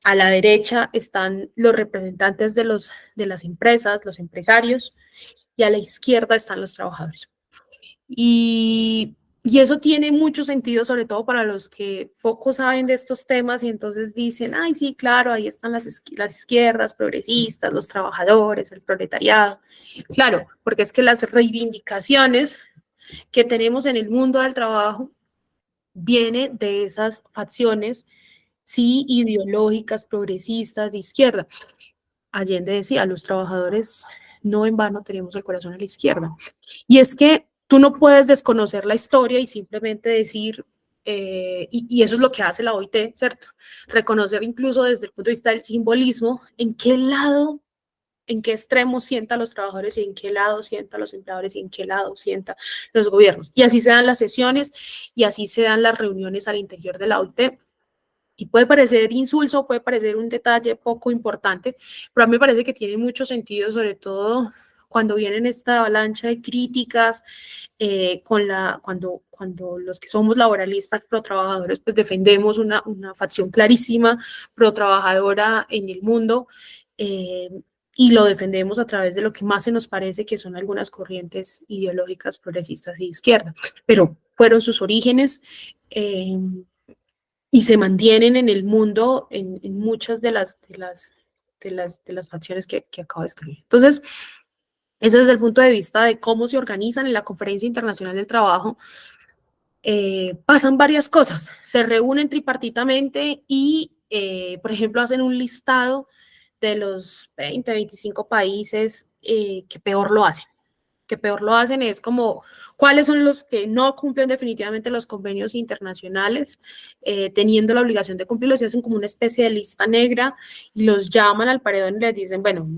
A la derecha están los representantes de las empresas, los empresarios, y a la izquierda están los trabajadores. Y eso tiene mucho sentido, sobre todo para los que poco saben de estos temas y entonces dicen, ay, sí, claro, ahí están las izquierdas progresistas, los trabajadores, el proletariado. Claro, porque es que las reivindicaciones que tenemos en el mundo del trabajo vienen de esas facciones, sí, ideológicas, progresistas, de izquierda. Allende decía, los trabajadores no en vano tenemos el corazón a la izquierda. Y es que tú no puedes desconocer la historia y simplemente decir, y eso es lo que hace la OIT, ¿cierto? Reconocer incluso desde el punto de vista del simbolismo en qué lado, en qué extremo sienta a los trabajadores y en qué lado sienta a los empleadores y en qué lado sienta los gobiernos. Y así se dan las sesiones y así se dan las reuniones al interior de la OIT. Y puede parecer insulso, puede parecer un detalle poco importante, pero a mí me parece que tiene mucho sentido, sobre todo cuando vienen esta avalancha de críticas, cuando los que somos laboralistas, pro trabajadores, pues defendemos una facción clarísima, pro trabajadora en el mundo, y lo defendemos a través de lo que más se nos parece que son algunas corrientes ideológicas progresistas y de izquierda, pero fueron sus orígenes, y se mantienen en el mundo en muchas de las facciones que acabo de escribir. Entonces, eso desde el punto de vista de cómo se organizan en la Conferencia Internacional del Trabajo. Pasan varias cosas, se reúnen tripartitamente y, por ejemplo, hacen un listado de los 20, 25 países que peor lo hacen. Que peor lo hacen es como cuáles son los que no cumplen definitivamente los convenios internacionales, teniendo la obligación de cumplirlos, y hacen como una especie de lista negra y los llaman al paredón y les dicen, bueno,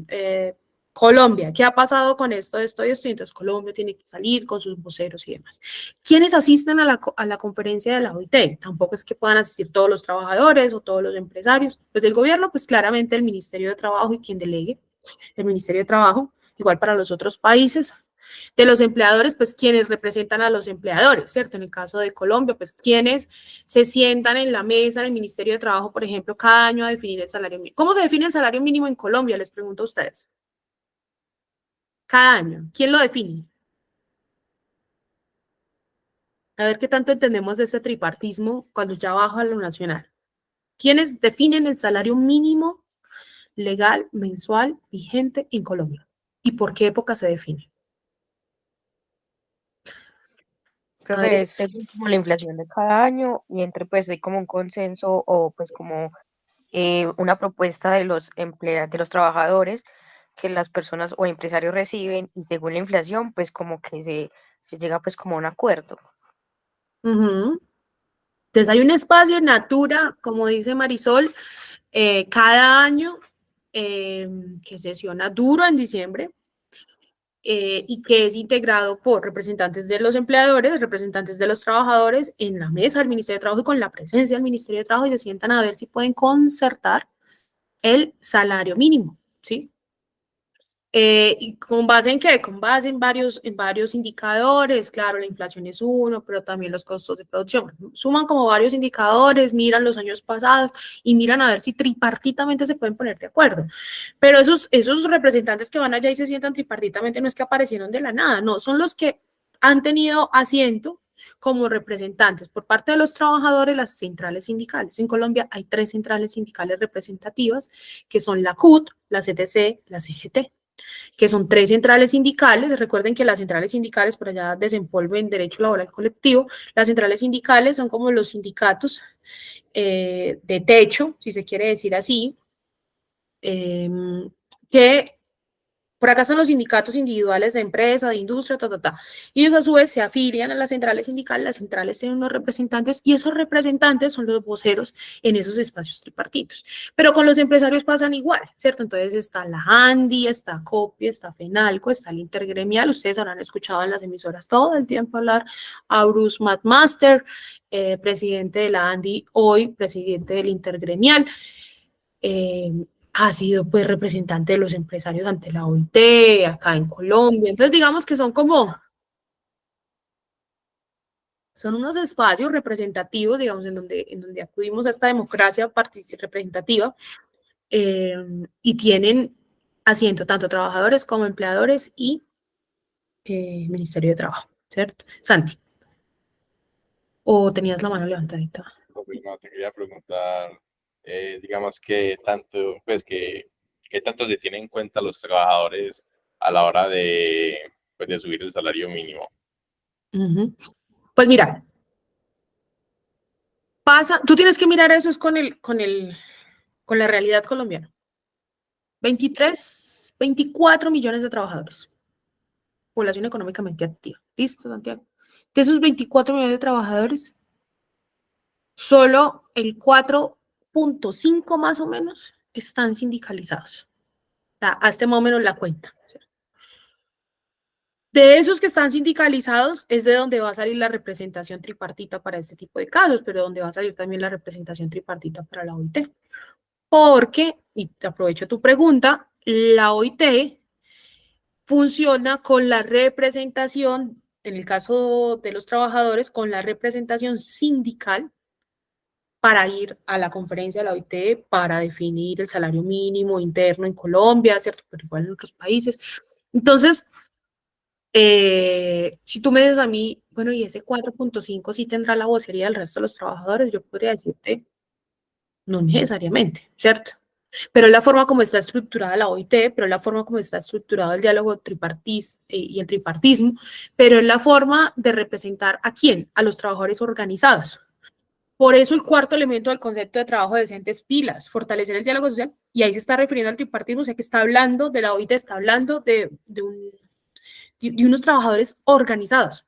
Colombia, ¿qué ha pasado con esto, esto y esto? Y entonces Colombia tiene que salir con sus voceros y demás. ¿Quiénes asisten a la conferencia de la OIT? Tampoco es que puedan asistir todos los trabajadores o todos los empresarios. Pues del gobierno, pues claramente el Ministerio de Trabajo y quien delegue, el Ministerio de Trabajo, igual para los otros países. De los empleadores, pues quienes representan a los empleadores, ¿cierto? En el caso de Colombia, pues quienes se sientan en la mesa en el Ministerio de Trabajo, por ejemplo, cada año a definir el salario mínimo. ¿Cómo se define el salario mínimo en Colombia? Les pregunto a ustedes. Cada año. ¿Quién lo define? A ver qué tanto entendemos de este tripartismo cuando ya baja a lo nacional. ¿Quiénes definen el salario mínimo legal mensual vigente en Colombia? ¿Y por qué época se define? Profe, es según como la inflación de cada año y entre pues hay como un consenso o pues como una propuesta de los de los trabajadores que las personas o empresarios reciben y según la inflación pues como que se llega pues como a un acuerdo. Entonces hay un espacio en Natura, como dice Marisol, cada año que sesiona duro en diciembre y que es integrado por representantes de los empleadores, representantes de los trabajadores en la mesa del Ministerio de Trabajo y con la presencia del Ministerio de Trabajo y se sientan a ver si pueden concertar el salario mínimo, ¿sí? ¿Y con base en qué? Con base en varios indicadores, claro, la inflación es uno, pero también los costos de producción. Suman como varios indicadores, miran los años pasados y miran a ver si tripartitamente se pueden poner de acuerdo. Pero esos representantes que van allá y se sientan tripartitamente no es que aparecieron de la nada, no, son los que han tenido asiento como representantes por parte de los trabajadores, las centrales sindicales. En Colombia hay 3 centrales sindicales representativas, que son la CUT, la CTC, la CGT, que son 3 centrales sindicales. Recuerden que las centrales sindicales, por allá desempolven derecho laboral colectivo, las centrales sindicales son como los sindicatos de techo, si se quiere decir así, que por acá son los sindicatos individuales de empresa, de industria, y ellos a su vez se afilian a las centrales sindicales, las centrales tienen unos representantes y esos representantes son los voceros en esos espacios tripartitos. Pero con los empresarios pasan igual, ¿cierto? Entonces está la ANDI, está COPI, está FENALCO, está el Intergremial, ustedes habrán escuchado en las emisoras todo el tiempo hablar a Bruce McMaster, presidente de la ANDI, hoy presidente del Intergremial. Ha sido pues representante de los empresarios ante la OIT, acá en Colombia. Entonces digamos que son unos espacios representativos, digamos, en donde acudimos a esta democracia representativa y tienen asiento tanto trabajadores como empleadores y Ministerio de Trabajo, ¿cierto? Santi, ¿o tenías la mano levantadita? No, te quería preguntar, digamos que tanto, pues que tanto se tiene en cuenta los trabajadores a la hora de, pues, de subir el salario mínimo. Pues mira, tú tienes que mirar eso es con la realidad colombiana. 24 millones de trabajadores. Población económicamente activa. ¿Listo, Santiago? De esos 24 millones de trabajadores, solo el 4.5 más o menos están sindicalizados. O sea, hazte más o menos la cuenta. De esos que están sindicalizados es de donde va a salir la representación tripartita para este tipo de casos, pero donde va a salir también la representación tripartita para la OIT. Porque, y te aprovecho tu pregunta, la OIT funciona con la representación, en el caso de los trabajadores, con la representación sindical para ir a la conferencia de la OIT para definir el salario mínimo interno en Colombia, ¿cierto? Pero igual en otros países. Entonces, si tú me dices a mí, bueno, y ese 4.5 sí tendrá la vocería del resto de los trabajadores, yo podría decirte, no necesariamente, ¿cierto? Pero es la forma como está estructurada la OIT, pero es la forma como está estructurado el diálogo tripartista y el tripartismo, pero es la forma de representar ¿a quién? A los trabajadores organizados. Por eso el cuarto elemento del concepto de trabajo decente es pilas, fortalecer el diálogo social, y ahí se está refiriendo al tripartismo, o sea que está hablando de la OIT, está hablando de unos trabajadores organizados.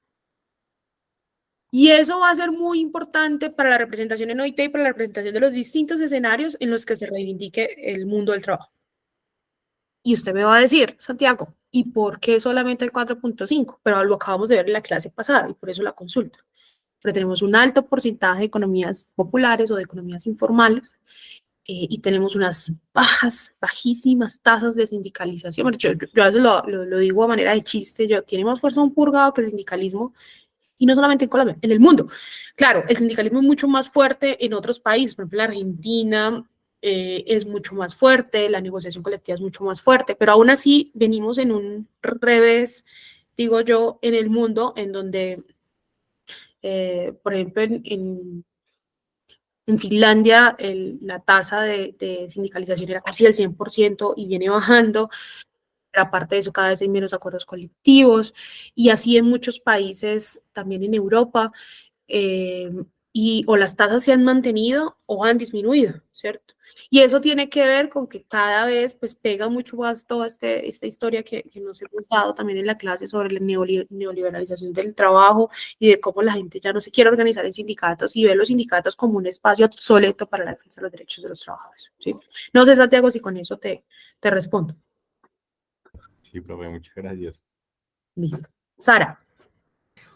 Y eso va a ser muy importante para la representación en OIT y para la representación de los distintos escenarios en los que se reivindique el mundo del trabajo. Y usted me va a decir, Santiago, ¿y por qué solamente el 4.5? Pero lo acabamos de ver en la clase pasada y por eso la consulta. Pero tenemos un alto porcentaje de economías populares o de economías informales y tenemos unas bajísimas tasas de sindicalización. Yo a veces lo digo a manera de chiste, tiene más fuerza un purgado que el sindicalismo. Y no solamente en Colombia, en el mundo. Claro, el sindicalismo es mucho más fuerte en otros países, por ejemplo, en Argentina es mucho más fuerte, la negociación colectiva es mucho más fuerte, pero aún así venimos en un revés, digo yo, en el mundo, en donde, por ejemplo, en Finlandia la tasa de sindicalización era casi el 100% y viene bajando. Pero aparte de eso, cada vez hay menos acuerdos colectivos y así en muchos países, también en Europa, o las tasas se han mantenido o han disminuido, ¿cierto? Y eso tiene que ver con que cada vez pues pega mucho más toda esta historia que nos hemos dado también en la clase sobre la neoliberalización del trabajo y de cómo la gente ya no se quiere organizar en sindicatos y ve los sindicatos como un espacio obsoleto para la defensa de los derechos de los trabajadores, ¿sí? No sé, Santiago, si con eso te respondo. Sí, profe, muchas gracias. Listo. Sara.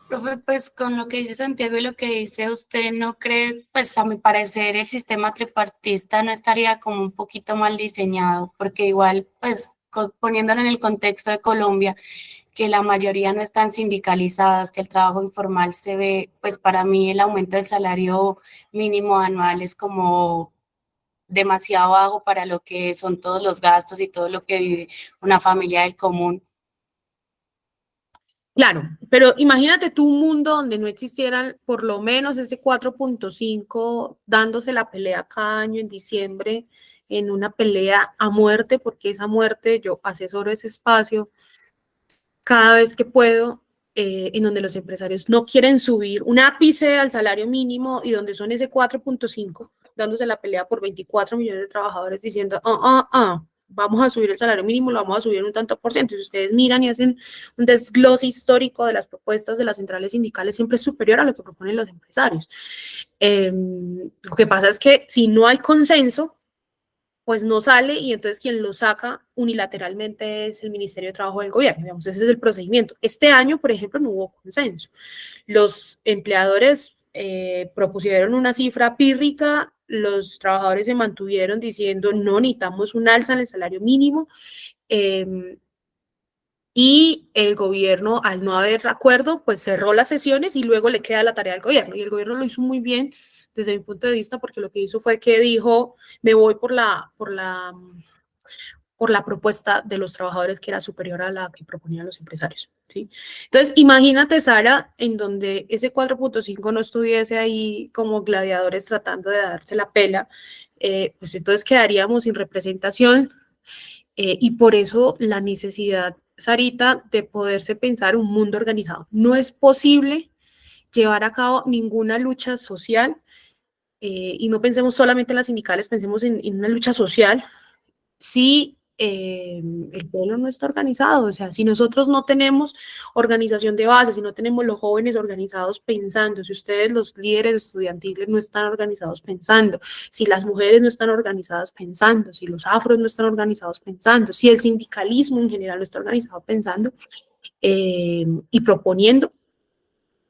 Profe, pues con lo que dice Santiago y lo que dice usted, ¿no cree? Pues a mi parecer el sistema tripartista no estaría como un poquito mal diseñado, porque igual, pues poniéndolo en el contexto de Colombia, que la mayoría no están sindicalizadas, que el trabajo informal se ve, pues para mí el aumento del salario mínimo anual es como demasiado bajo para lo que son todos los gastos y todo lo que vive una familia del común. Claro, pero imagínate tú un mundo donde no existieran por lo menos ese 4.5 dándose la pelea cada año en diciembre, en una pelea a muerte, porque esa muerte yo asesoro ese espacio cada vez que puedo, en donde los empresarios no quieren subir un ápice al salario mínimo y donde son ese 4.5 dándose la pelea por 24 millones de trabajadores diciendo, vamos a subir el salario mínimo, lo vamos a subir un tanto por ciento. Y si ustedes miran y hacen un desglose histórico de las propuestas de las centrales sindicales, siempre es superior a lo que proponen los empresarios. Lo que pasa es que si no hay consenso, pues no sale y entonces quien lo saca unilateralmente es el Ministerio de Trabajo del Gobierno, digamos, ese es el procedimiento. Este año, por ejemplo, no hubo consenso. Los empleadores propusieron una cifra pírrica, los trabajadores se mantuvieron diciendo no, necesitamos un alza en el salario mínimo, y el gobierno, al no haber acuerdo, pues cerró las sesiones y luego le queda la tarea al gobierno. Y el gobierno lo hizo muy bien desde mi punto de vista, porque lo que hizo fue que dijo, me voy por la propuesta de los trabajadores que era superior a la que proponían los empresarios, ¿sí? Entonces, imagínate, Sara, en donde ese 4.5 no estuviese ahí como gladiadores tratando de darse la pela, pues entonces quedaríamos sin representación, y por eso la necesidad, Sarita, de poderse pensar un mundo organizado. No es posible llevar a cabo ninguna lucha social, y no pensemos solamente en las sindicales, pensemos en una lucha social, si el pueblo no está organizado. O sea, si nosotros no tenemos organización de base, si no tenemos los jóvenes organizados pensando, si ustedes los líderes estudiantiles no están organizados pensando, si las mujeres no están organizadas pensando, si los afros no están organizados pensando, si el sindicalismo en general no está organizado pensando y proponiendo,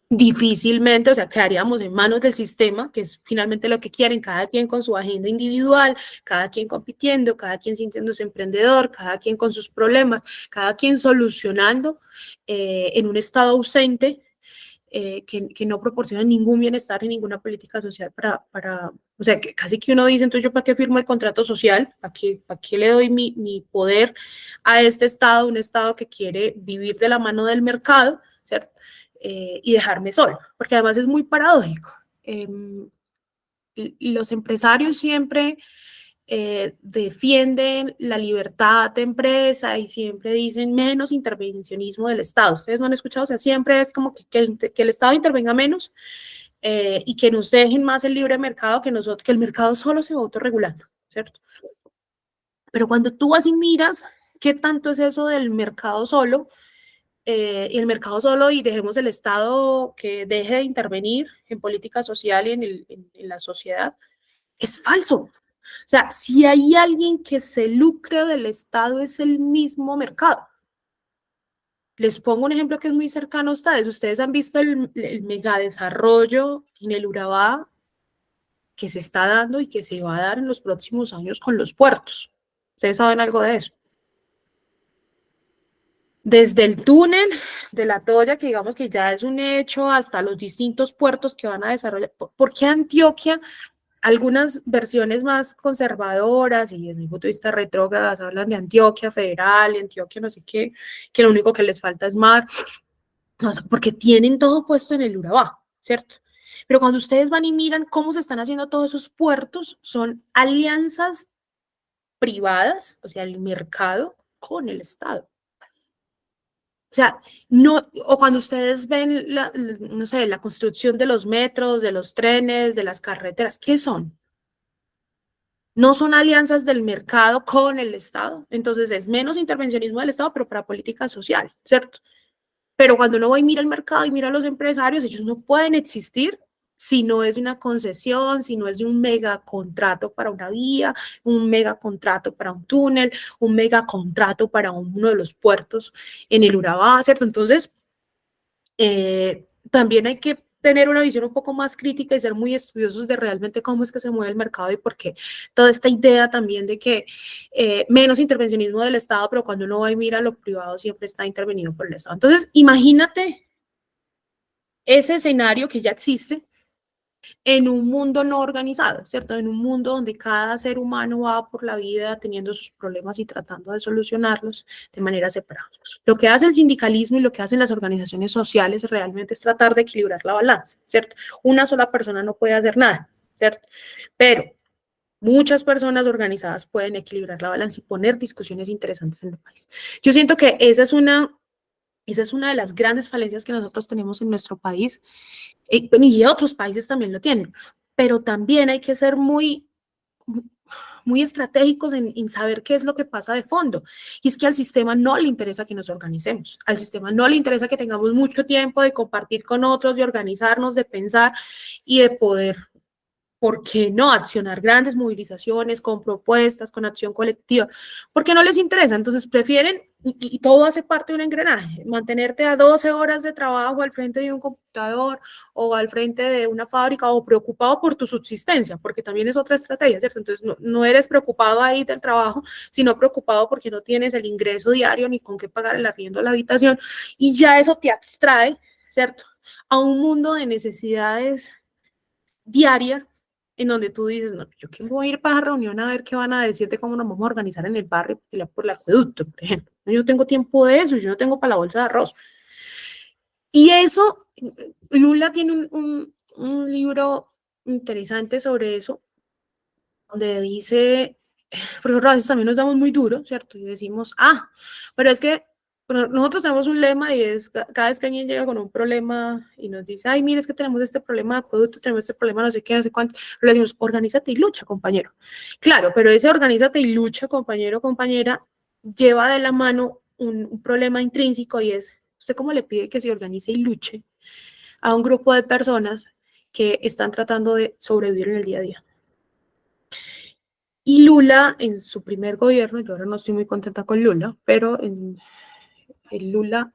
difícilmente, o sea, quedaríamos en manos del sistema, que es finalmente lo que quieren, cada quien con su agenda individual, cada quien compitiendo, cada quien sintiéndose emprendedor, cada quien con sus problemas, cada quien solucionando en un estado ausente que no proporciona ningún bienestar ni ninguna política social o sea, que casi que uno dice, entonces yo para qué firmo el contrato social, para qué le doy mi poder a este estado, un estado que quiere vivir de la mano del mercado, ¿cierto? Y dejarme solo, porque además es muy paradójico. Los empresarios siempre defienden la libertad de empresa y siempre dicen menos intervencionismo del Estado. ¿Ustedes no han escuchado? O sea, siempre es como que el Estado intervenga menos y que nos dejen más el libre mercado, que el mercado solo se va autorregulando, ¿cierto? Pero cuando tú vas y miras qué tanto es eso del mercado solo, y el mercado solo, y dejemos el Estado que deje de intervenir en política social y en la sociedad, es falso. O sea, si hay alguien que se lucre del Estado es el mismo mercado. Les pongo un ejemplo que es muy cercano a ustedes. Ustedes han visto el megadesarrollo en el Urabá que se está dando y que se va a dar en los próximos años con los puertos. ¿Ustedes saben algo de eso? Desde el túnel de la Toya, que digamos que ya es un hecho, hasta los distintos puertos que van a desarrollar. ¿Por qué Antioquia? Algunas versiones más conservadoras y desde mi punto de vista retrógradas hablan de Antioquia federal, Antioquia no sé qué, que lo único que les falta es mar, no, porque tienen todo puesto en el Urabá, ¿cierto? Pero cuando ustedes van y miran cómo se están haciendo todos esos puertos, son alianzas privadas, o sea, el mercado con el Estado. O sea, no, o cuando ustedes ven no sé, la construcción de los metros, de los trenes, de las carreteras, ¿qué son? No son alianzas del mercado con el Estado. Entonces es menos intervencionismo del Estado, pero para política social, ¿cierto? Pero cuando uno va y mira el mercado y mira a los empresarios, ellos no pueden existir si no es de una concesión, si no es de un mega contrato para una vía, un mega contrato para un túnel, un mega contrato para uno de los puertos en el Urabá, ¿cierto? Entonces, también hay que tener una visión un poco más crítica y ser muy estudiosos de realmente cómo es que se mueve el mercado y por qué toda esta idea también de que menos intervencionismo del Estado, pero cuando uno va y mira lo privado siempre está intervenido por el Estado. Entonces, imagínate ese escenario que ya existe en un mundo no organizado, ¿cierto? En un mundo donde cada ser humano va por la vida teniendo sus problemas y tratando de solucionarlos de manera separada. Lo que hace el sindicalismo y lo que hacen las organizaciones sociales realmente es tratar de equilibrar la balanza, ¿cierto? Una sola persona no puede hacer nada, ¿cierto? Pero muchas personas organizadas pueden equilibrar la balanza y poner discusiones interesantes en el país. Yo siento que esa es una de las grandes falencias que nosotros tenemos en nuestro país, y otros países también lo tienen, pero también hay que ser muy estratégicos en saber qué es lo que pasa de fondo. Y es que al sistema no le interesa que nos organicemos, al sistema no le interesa que tengamos mucho tiempo de compartir con otros, de organizarnos, de pensar y de poder, ¿por qué no?, accionar grandes movilizaciones con propuestas, con acción colectiva, porque no les interesa. Entonces prefieren, y todo hace parte de un engranaje, mantenerte a 12 horas de trabajo al frente de un computador o al frente de una fábrica o preocupado por tu subsistencia, porque también es otra estrategia, ¿cierto? Entonces no eres preocupado ahí del trabajo, sino preocupado porque no tienes el ingreso diario ni con qué pagar el arriendo de la habitación, y ya eso te abstrae, ¿cierto?, a un mundo de necesidades diarias en donde tú dices, no, yo quién voy a ir para la reunión a ver qué van a decir de cómo nos vamos a organizar en el barrio por el acueducto, por ejemplo. Yo no tengo tiempo de eso, yo no tengo para la bolsa de arroz. Y eso, Lula tiene un libro interesante sobre eso, donde dice, porque a veces también nos damos muy duro, ¿cierto? Y decimos, pero es que nosotros tenemos un lema y es, cada vez que alguien llega con un problema y nos dice, ay, mire, es que tenemos este problema de acueducto, tenemos este problema no sé qué, no sé cuánto, le decimos, organízate y lucha, compañero. Claro, pero ese organízate y lucha, compañero, compañera, lleva de la mano un problema intrínseco, y es, ¿usted cómo le pide que se organice y luche a un grupo de personas que están tratando de sobrevivir en el día a día? Y Lula, en su primer gobierno, yo ahora no estoy muy contenta con Lula, pero en el Lula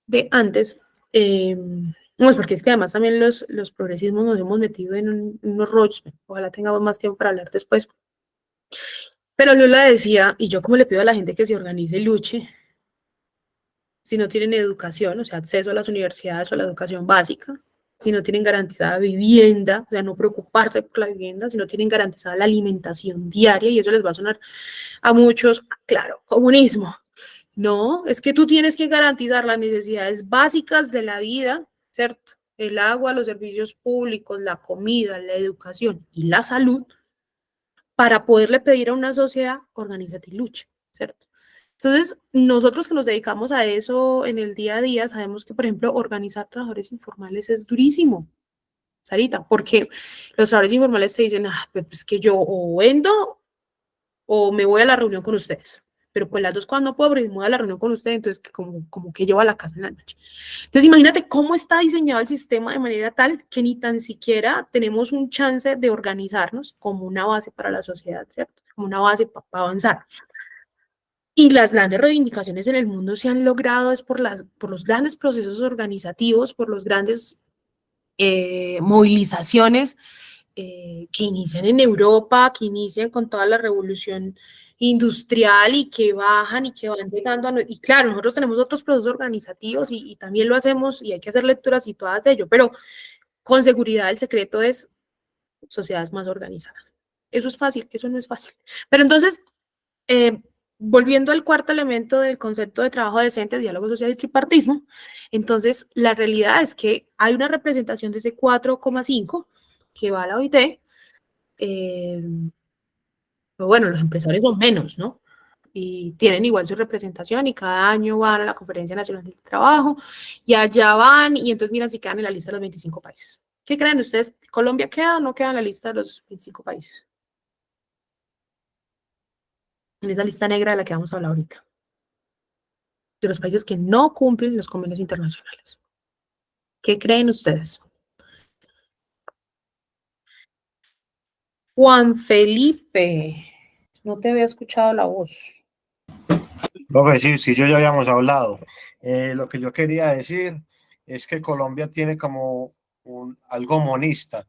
de antes, no, es porque es que además también los progresismos nos hemos metido en unos rollos, ojalá tengamos más tiempo para hablar después, pero Lula decía, y yo como le pido a la gente que se organice y luche, si no tienen educación, o sea, acceso a las universidades o a la educación básica, si no tienen garantizada vivienda, o sea, no preocuparse por la vivienda, si no tienen garantizada la alimentación diaria, y eso les va a sonar a muchos, claro, comunismo. No, es que tú tienes que garantizar las necesidades básicas de la vida, ¿cierto? El agua, los servicios públicos, la comida, la educación y la salud, para poderle pedir a una sociedad, organízate y lucha, ¿cierto? Entonces, nosotros que nos dedicamos a eso en el día a día, sabemos que, por ejemplo, organizar trabajadores informales es durísimo, Sarita, porque los trabajadores informales te dicen, pues que yo o vendo o me voy a la reunión con ustedes. Pero pues las dos cosas no puedo, porque me voy a la reunión con ustedes, entonces como que llevo a la casa en la noche. Entonces, imagínate cómo está diseñado el sistema de manera tal que ni tan siquiera tenemos un chance de organizarnos como una base para la sociedad, ¿cierto? Como una base para avanzar. Y las grandes reivindicaciones en el mundo se han logrado es por los grandes procesos organizativos, por los grandes movilizaciones que inician en Europa, que inician con toda la revolución industrial y que bajan y que van llegando a... Y claro, nosotros tenemos otros procesos organizativos y también lo hacemos y hay que hacer lecturas y todas de ello, pero con seguridad el secreto es sociedades más organizadas. Eso es fácil, eso no es fácil. Pero entonces... volviendo al cuarto elemento del concepto de trabajo decente, diálogo social y tripartismo, entonces la realidad es que hay una representación de ese 4,5 que va a la OIT, pero bueno, los empresarios son menos, ¿no? Y tienen igual su representación y cada año van a la Conferencia Nacional del Trabajo y allá van y entonces miran si quedan en la lista de los 25 países. ¿Qué creen ustedes? ¿Colombia queda o no queda en la lista de los 25 países? En esa lista negra de la que vamos a hablar ahorita, de los países que no cumplen los convenios internacionales. ¿Qué creen ustedes? Juan Felipe, no te había escuchado la voz. Profe, sí, yo ya habíamos hablado. Lo que yo quería decir es que Colombia tiene como algo monista,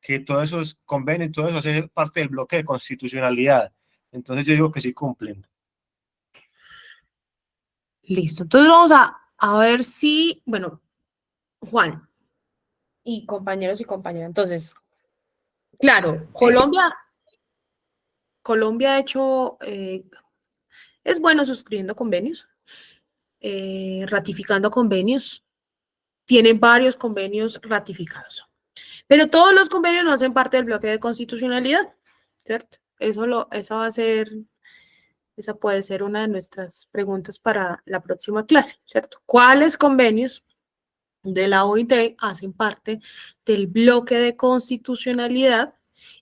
que todos esos convenios, todo eso hace parte del bloque de constitucionalidad. Entonces yo digo que sí cumplen. Listo, entonces vamos a ver si, bueno, Juan y compañeros y compañeras, entonces, claro, Colombia ha hecho, es bueno suscribiendo convenios, ratificando convenios, tiene varios convenios ratificados, pero todos los convenios no hacen parte del bloque de constitucionalidad, ¿cierto? Eso va a ser, esa puede ser una de nuestras preguntas para la próxima clase, ¿cierto? ¿Cuáles convenios de la OIT hacen parte del bloque de constitucionalidad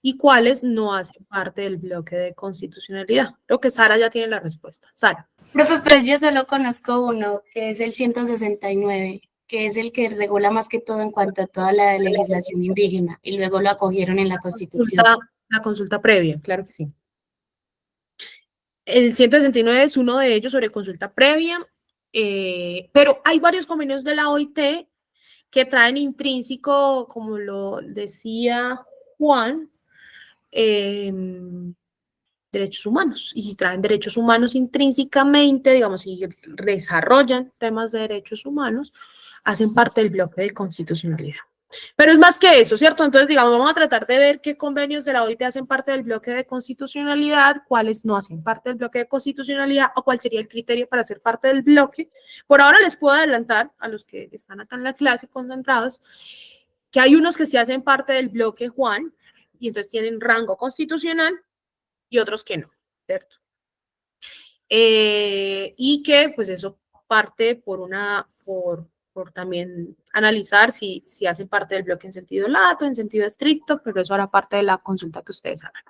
y cuáles no hacen parte del bloque de constitucionalidad? Creo que Sara ya tiene la respuesta. Sara. Profe, pues yo solo conozco uno, que es el 169, que es el que regula más que todo en cuanto a toda la legislación indígena, y luego lo acogieron en la Constitución. La consulta previa, claro que sí. El 169 es uno de ellos sobre consulta previa, pero hay varios convenios de la OIT que traen intrínseco, como lo decía Juan, derechos humanos, y si traen derechos humanos intrínsecamente, digamos, si desarrollan temas de derechos humanos, hacen parte del bloque de constitucionalidad. Pero es más que eso, ¿cierto? Entonces, digamos, vamos a tratar de ver qué convenios de la OIT hacen parte del bloque de constitucionalidad, cuáles no hacen parte del bloque de constitucionalidad, o cuál sería el criterio para ser parte del bloque. Por ahora les puedo adelantar a los que están acá en la clase concentrados, que hay unos que sí hacen parte del bloque, Juan, y entonces tienen rango constitucional, y otros que no, ¿cierto? Y que, pues, eso parte por también analizar si hacen parte del bloque en sentido lato, en sentido estricto, pero eso hará parte de la consulta que ustedes hagan.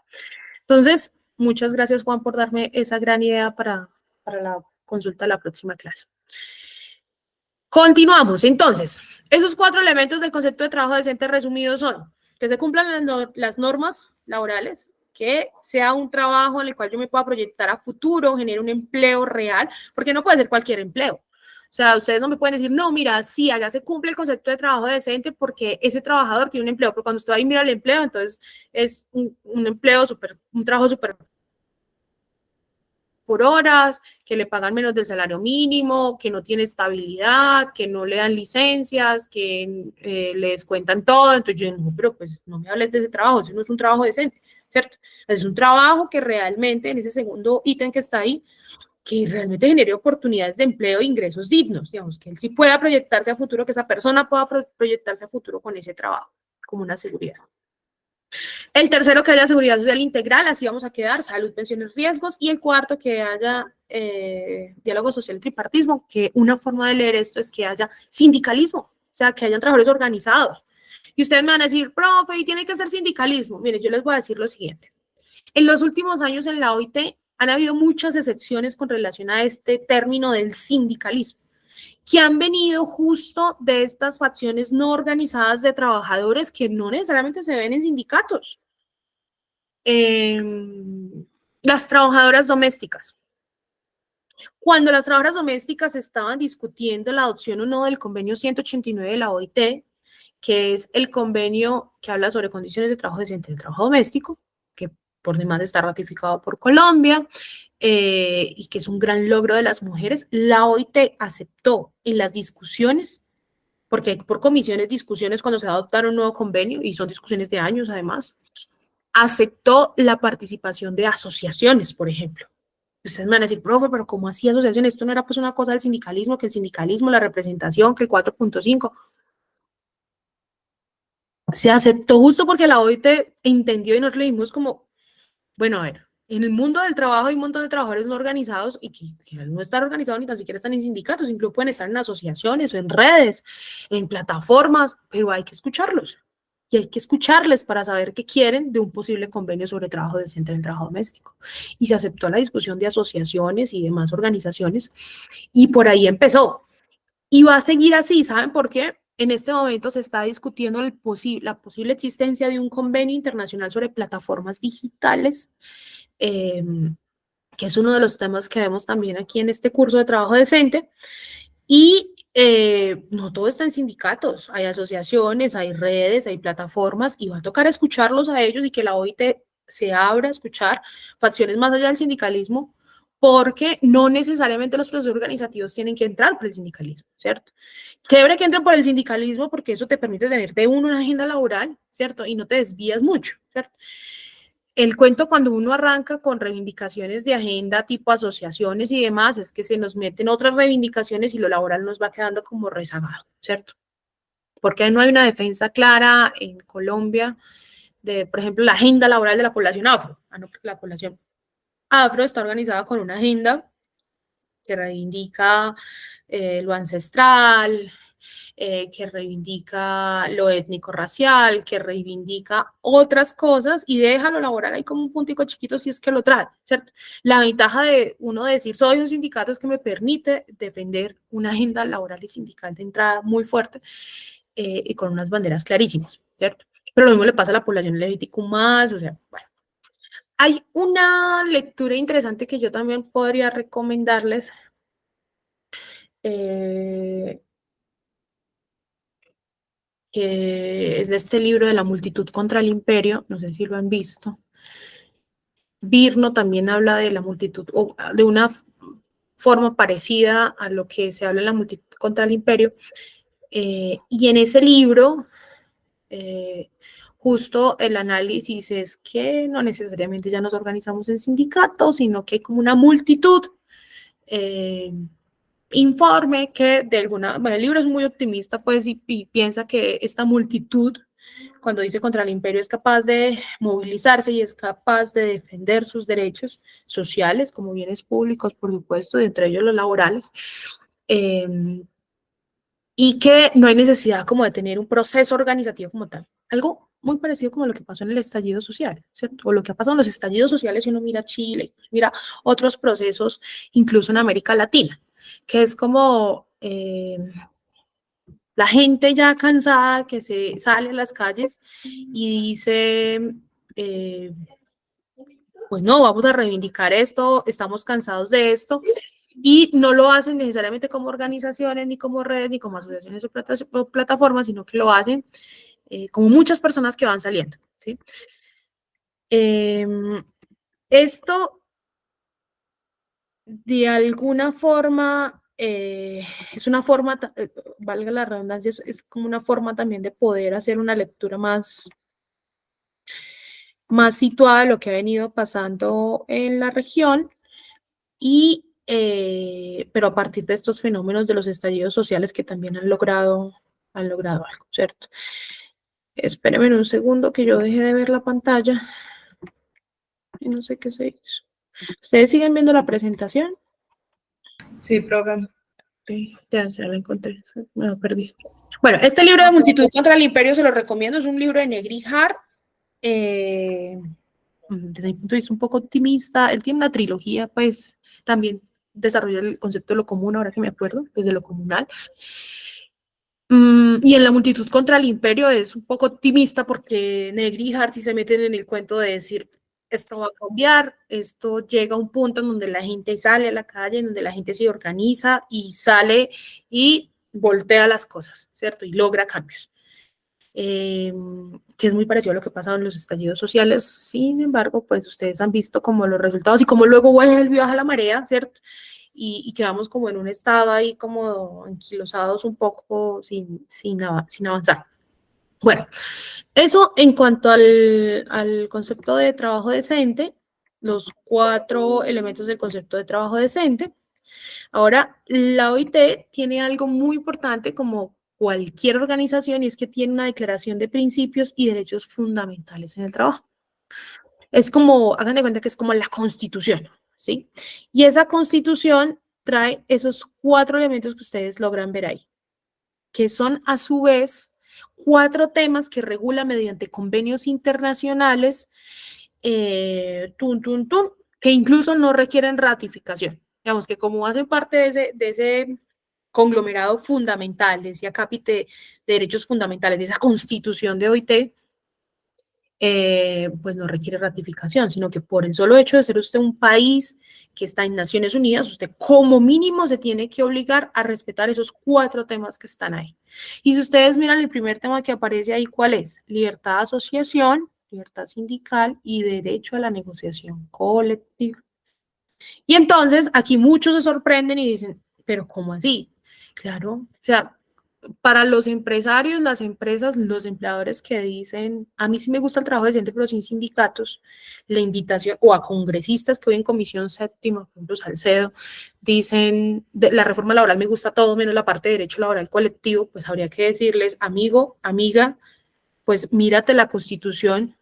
Entonces, muchas gracias, Juan, por darme esa gran idea para la consulta de la próxima clase. Continuamos. Entonces, esos 4 elementos del concepto de trabajo decente resumidos son que se cumplan las normas laborales, que sea un trabajo en el cual yo me pueda proyectar a futuro, genere un empleo real, porque no puede ser cualquier empleo. O sea, ustedes no me pueden decir, no, mira, sí, allá se cumple el concepto de trabajo decente porque ese trabajador tiene un empleo, pero cuando usted ahí mira el empleo, entonces es un empleo un trabajo súper por horas, que le pagan menos del salario mínimo, que no tiene estabilidad, que no le dan licencias, que le descuentan todo. Entonces yo digo, pero pues no me hables de ese trabajo, eso no es un trabajo decente, ¿cierto? Es un trabajo que realmente, en ese segundo ítem que está ahí, que realmente genere oportunidades de empleo e ingresos dignos, digamos, que él sí pueda proyectarse a futuro, que esa persona pueda proyectarse a futuro con ese trabajo, como una seguridad. El tercero, que haya seguridad social integral, así vamos a quedar, salud, pensiones, riesgos. Y el cuarto, que haya diálogo social y tripartismo, que una forma de leer esto es que haya sindicalismo, o sea, que hayan trabajadores organizados. Y ustedes me van a decir, profe, ¿y tiene que ser sindicalismo? Miren, yo les voy a decir lo siguiente. En los últimos años en la OIT han habido muchas excepciones con relación a este término del sindicalismo, que han venido justo de estas facciones no organizadas de trabajadores que no necesariamente se ven en sindicatos. Las trabajadoras domésticas. Cuando las trabajadoras domésticas estaban discutiendo la adopción o no del convenio 189 de la OIT, que es el convenio que habla sobre condiciones de trabajo decente en el trabajo doméstico, que por demás está ratificado por Colombia, y que es un gran logro de las mujeres, la OIT aceptó en las discusiones, porque hay por comisiones discusiones cuando se va a adoptar un nuevo convenio, y son discusiones de años además, aceptó la participación de asociaciones, por ejemplo. Ustedes me van a decir, profe, pero ¿cómo así asociaciones? Esto no era pues una cosa del sindicalismo, que el sindicalismo, la representación, que el 4.5. Se aceptó justo porque la OIT entendió y nos leímos como, bueno, a ver, en el mundo del trabajo hay un montón de trabajadores no organizados y que no están organizados ni tan siquiera están en sindicatos, incluso pueden estar en asociaciones o en redes, en plataformas, pero hay que escucharlos y hay que escucharles para saber qué quieren de un posible convenio sobre trabajo decente en el trabajo doméstico. Y se aceptó la discusión de asociaciones y demás organizaciones y por ahí empezó. Y va a seguir así, ¿saben por qué? En este momento se está discutiendo la posible existencia de un convenio internacional sobre plataformas digitales, que es uno de los temas que vemos también aquí en este curso de trabajo decente. Y no todo está en sindicatos, hay asociaciones, hay redes, hay plataformas, y va a tocar escucharlos a ellos y que la OIT se abra a escuchar facciones más allá del sindicalismo, porque no necesariamente los procesos organizativos tienen que entrar por el sindicalismo, ¿cierto? Chévere que entren por el sindicalismo porque eso te permite tener de uno una agenda laboral, ¿cierto? Y no te desvías mucho, ¿cierto? El cuento cuando uno arranca con reivindicaciones de agenda tipo asociaciones y demás es que se nos meten otras reivindicaciones y lo laboral nos va quedando como rezagado, ¿cierto? Porque no hay una defensa clara en Colombia de, por ejemplo, la agenda laboral de la población afro. La población afro está organizada con una agenda que reivindica lo ancestral, que reivindica lo étnico-racial, que reivindica otras cosas y deja lo laboral ahí como un puntico chiquito si es que lo trae, ¿cierto? La ventaja de uno decir soy un sindicato es que me permite defender una agenda laboral y sindical de entrada muy fuerte y con unas banderas clarísimas, ¿cierto? Pero lo mismo le pasa a la población LGBTQ+, o sea, bueno. Hay una lectura interesante que yo también podría recomendarles, que es de este libro de La multitud contra el imperio, no sé si lo han visto. Virno también habla de la multitud, o de una forma parecida a lo que se habla en La multitud contra el imperio, y en ese libro, justo el análisis es que no necesariamente ya nos organizamos en sindicatos, sino que hay como una multitud informe que de alguna, bueno, el libro es muy optimista, pues, y piensa que esta multitud, cuando dice contra el imperio, es capaz de movilizarse y es capaz de defender sus derechos sociales como bienes públicos, por supuesto, de entre ellos los laborales, y que no hay necesidad como de tener un proceso organizativo como tal. Algo muy parecido como lo que pasó en el estallido social, ¿cierto? O lo que ha pasado en los estallidos sociales, si uno mira Chile, mira otros procesos, incluso en América Latina, que es como la gente ya cansada que se sale a las calles y dice, pues no, vamos a reivindicar esto, estamos cansados de esto, y no lo hacen necesariamente como organizaciones, ni como redes, ni como asociaciones o plataformas, sino que lo hacen como muchas personas que van saliendo, ¿sí? Esto, de alguna forma, es una forma, valga la redundancia, es como una forma también de poder hacer una lectura más situada de lo que ha venido pasando en la región, y pero a partir de estos fenómenos de los estallidos sociales que también han logrado algo, ¿cierto? Espérenme un segundo que yo deje de ver la pantalla y no sé qué se hizo. ¿Ustedes siguen viendo la presentación? Sí, profe. Sí, ya la encontré, me lo perdí. Bueno, este libro de Multitud contra el Imperio se lo recomiendo, es un libro de Negri-Hardt, desde mi punto de vista un poco optimista. Él tiene una trilogía, pues también desarrolla el concepto de lo común, ahora que me acuerdo, desde lo comunal. Y en La multitud contra el imperio es un poco optimista porque Negri y Hardt sí se meten en el cuento de decir, esto va a cambiar, esto llega a un punto en donde la gente sale a la calle, en donde la gente se organiza y sale y voltea las cosas, ¿cierto? Y logra cambios. Que es muy parecido a lo que pasa en los estallidos sociales. Sin embargo, pues ustedes han visto como los resultados y como luego vuelve baja la marea, ¿cierto? Y quedamos como en un estado ahí como anquilosados un poco sin avanzar. Bueno, eso en cuanto al concepto de trabajo decente, los 4 elementos del concepto de trabajo decente. Ahora, la OIT tiene algo muy importante como cualquier organización, y es que tiene una declaración de principios y derechos fundamentales en el trabajo. Es como, hagan de cuenta que es como la Constitución, ¿sí? Y esa Constitución trae esos 4 elementos que ustedes logran ver ahí, que son a su vez 4 temas que regula mediante convenios internacionales, que incluso no requieren ratificación. Digamos que como hacen parte de ese conglomerado fundamental, de ese acápite de derechos fundamentales, de esa constitución de OIT, pues no requiere ratificación, sino que por el solo hecho de ser usted un país que está en Naciones Unidas, usted como mínimo se tiene que obligar a respetar esos 4 temas que están ahí. Y si ustedes miran el primer tema que aparece ahí, ¿cuál es? Libertad de asociación, libertad sindical y derecho a la negociación colectiva. Y entonces aquí muchos se sorprenden y dicen, ¿pero cómo así? Claro, o sea, para los empresarios, las empresas, los empleadores que dicen, a mí sí me gusta el trabajo decente, pero sin sindicatos, la invitación, o a congresistas que hoy en Comisión Séptima, por ejemplo, Salcedo, dicen, la reforma laboral me gusta todo, menos la parte de derecho laboral colectivo, pues habría que decirles, amigo, amiga, pues mírate la Constitución,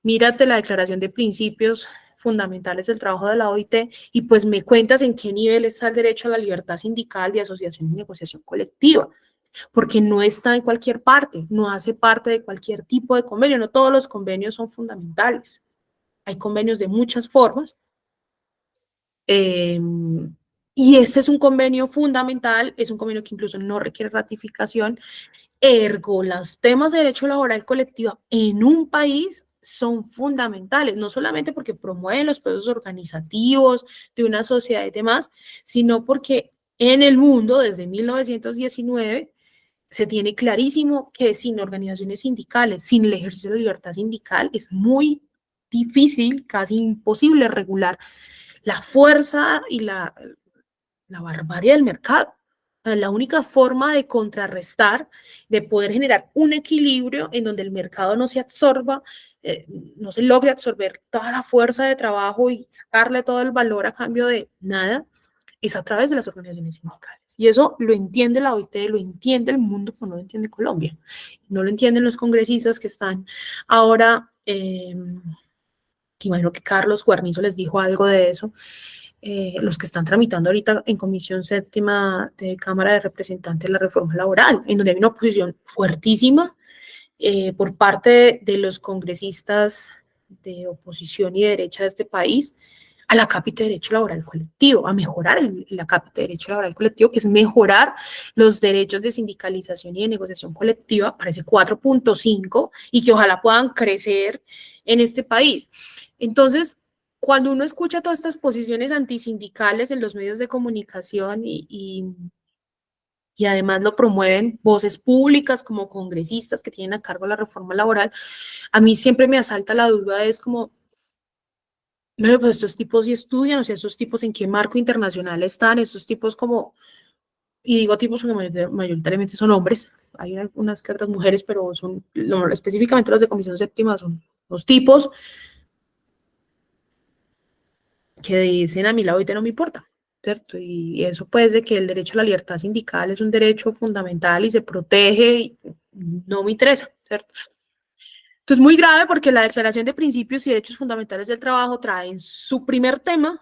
mírate la Declaración de Principios Fundamentales del Trabajo de la OIT y pues me cuentas en qué nivel está el derecho a la libertad sindical, de asociación y negociación colectiva, porque no está en cualquier parte, no hace parte de cualquier tipo de convenio, no todos los convenios son fundamentales. Hay convenios de muchas formas, y este es un convenio fundamental, es un convenio que incluso no requiere ratificación. Ergo, los temas de derecho laboral colectivo en un país son fundamentales, no solamente porque promueven los procesos organizativos de una sociedad y demás, sino porque en el mundo, desde 1919, se tiene clarísimo que sin organizaciones sindicales, sin el ejercicio de la libertad sindical, es muy difícil, casi imposible regular la fuerza y la barbarie del mercado. La única forma de contrarrestar, de poder generar un equilibrio en donde el mercado no se absorba, no se logre absorber toda la fuerza de trabajo y sacarle todo el valor a cambio de nada, es a través de las organizaciones sindicales. Y eso lo entiende la OIT, lo entiende el mundo, pero no lo entiende Colombia. No lo entienden los congresistas que están ahora, imagino que Carlos Guarnizo les dijo algo de eso, los que están tramitando ahorita en Comisión Séptima de Cámara de Representantes la reforma laboral, en donde hay una oposición fuertísima por parte de los congresistas de oposición y de derecha de este país a la cápita de derecho laboral colectivo, a mejorar la cápita de derecho laboral colectivo, que es mejorar los derechos de sindicalización y de negociación colectiva para ese 4.5 y que ojalá puedan crecer en este país. Entonces, cuando uno escucha todas estas posiciones antisindicales en los medios de comunicación y además lo promueven voces públicas como congresistas que tienen a cargo la reforma laboral, a mí siempre me asalta la duda, es como, no, pues estos tipos sí estudian, o sea, estos tipos en qué marco internacional están, estos tipos como, y digo tipos porque mayoritariamente son hombres, hay algunas que otras mujeres, pero son, específicamente los de Comisión Séptima, son los tipos que dicen a mí la OIT no me importa, ¿cierto? Y eso pues de que el derecho a la libertad sindical es un derecho fundamental y se protege, y no me interesa, ¿cierto? Entonces, muy grave porque la Declaración de Principios y Derechos Fundamentales del Trabajo trae en su primer tema,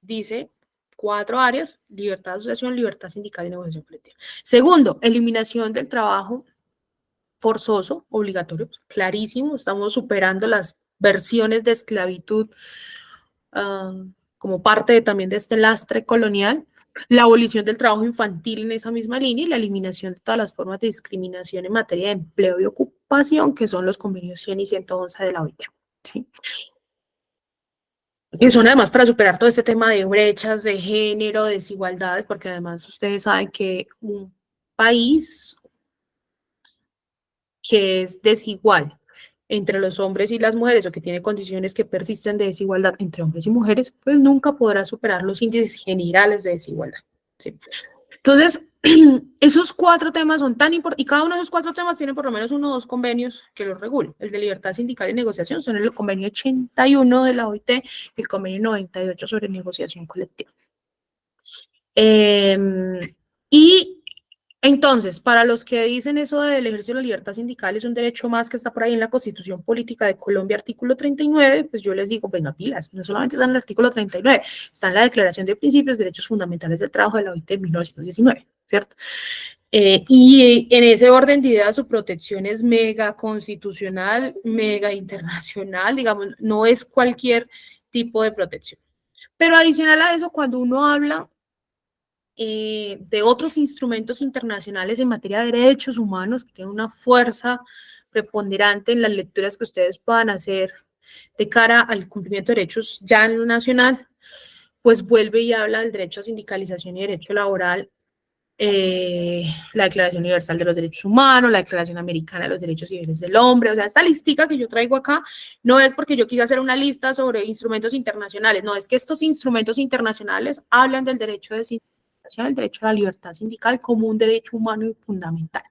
dice 4 áreas: libertad de asociación, libertad sindical y negociación colectiva. Segundo, eliminación del trabajo forzoso, obligatorio, clarísimo, estamos superando las versiones de esclavitud como parte también de este lastre colonial, la abolición del trabajo infantil en esa misma línea y la eliminación de todas las formas de discriminación en materia de empleo y ocupación, que son los convenios 100 y 111 de la OIT, ¿sí? Que son además para superar todo este tema de brechas de género, desigualdades, porque además ustedes saben que un país que es desigual entre los hombres y las mujeres o que tiene condiciones que persisten de desigualdad entre hombres y mujeres, pues nunca podrá superar los índices generales de desigualdad, ¿sí? Entonces, esos 4 temas son tan importantes, y cada uno de esos 4 temas tiene por lo menos 1 o 2 convenios que los regulan. El de libertad sindical y negociación son el convenio 81 de la OIT y el convenio 98 sobre negociación colectiva. Y entonces, para los que dicen eso del ejercicio de la libertad sindical es un derecho más que está por ahí en la Constitución Política de Colombia, artículo 39, pues yo les digo, venga, pilas, no solamente está en el artículo 39, está en la Declaración de Principios de Derechos Fundamentales del Trabajo de la OIT de 1919, ¿cierto? Y en ese orden de ideas su protección es mega constitucional, mega internacional, digamos, no es cualquier tipo de protección. Pero adicional a eso, cuando uno habla de otros instrumentos internacionales en materia de derechos humanos, que tienen una fuerza preponderante en las lecturas que ustedes puedan hacer de cara al cumplimiento de derechos ya en lo nacional, pues vuelve y habla del derecho a sindicalización y derecho laboral, la Declaración Universal de los Derechos Humanos, la Declaración Americana de los Derechos y Deberes del Hombre. O sea, esta listica que yo traigo acá no es porque yo quise hacer una lista sobre instrumentos internacionales, no, es que estos instrumentos internacionales hablan del derecho de sindicalización, el derecho a la libertad sindical como un derecho humano y fundamental.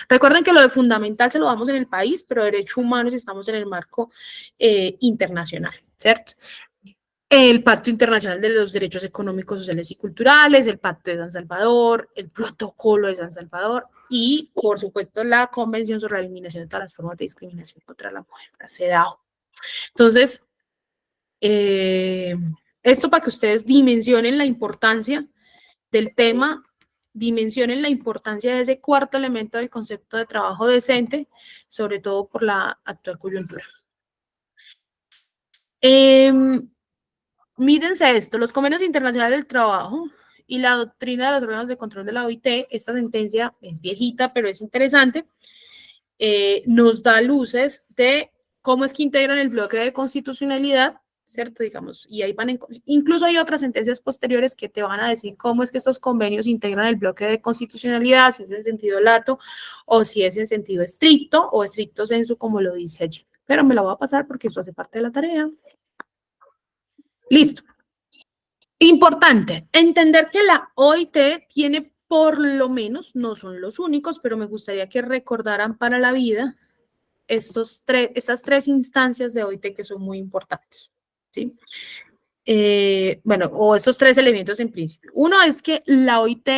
Recuerden que lo de fundamental se lo damos en el país, pero derecho humano si estamos en el marco internacional, ¿cierto? El Pacto Internacional de los Derechos Económicos, Sociales y Culturales, el Pacto de San Salvador, el Protocolo de San Salvador y, por supuesto, la Convención sobre la Eliminación de todas las formas de discriminación contra la mujer, la CEDAW. Entonces, esto para que ustedes dimensionen la importancia del tema, dimensionen la importancia de ese cuarto elemento del concepto de trabajo decente, sobre todo por la actual coyuntura. Mírense esto, los convenios internacionales del trabajo y la doctrina de los órganos de control de la OIT, esta sentencia es viejita, pero es interesante, nos da luces de cómo es que integran el bloque de constitucionalidad, ¿cierto? Digamos, y ahí van, incluso hay otras sentencias posteriores que te van a decir cómo es que estos convenios integran el bloque de constitucionalidad, si es en sentido lato o si es en sentido estricto o estricto sensu, como lo dice allí. Pero me la voy a pasar porque eso hace parte de la tarea. Listo. Importante, entender que la OIT tiene por lo menos, no son los únicos, pero me gustaría que recordaran para la vida estas tres instancias de OIT que son muy importantes, ¿sí? Bueno, o esos tres elementos en principio. Uno es que la OIT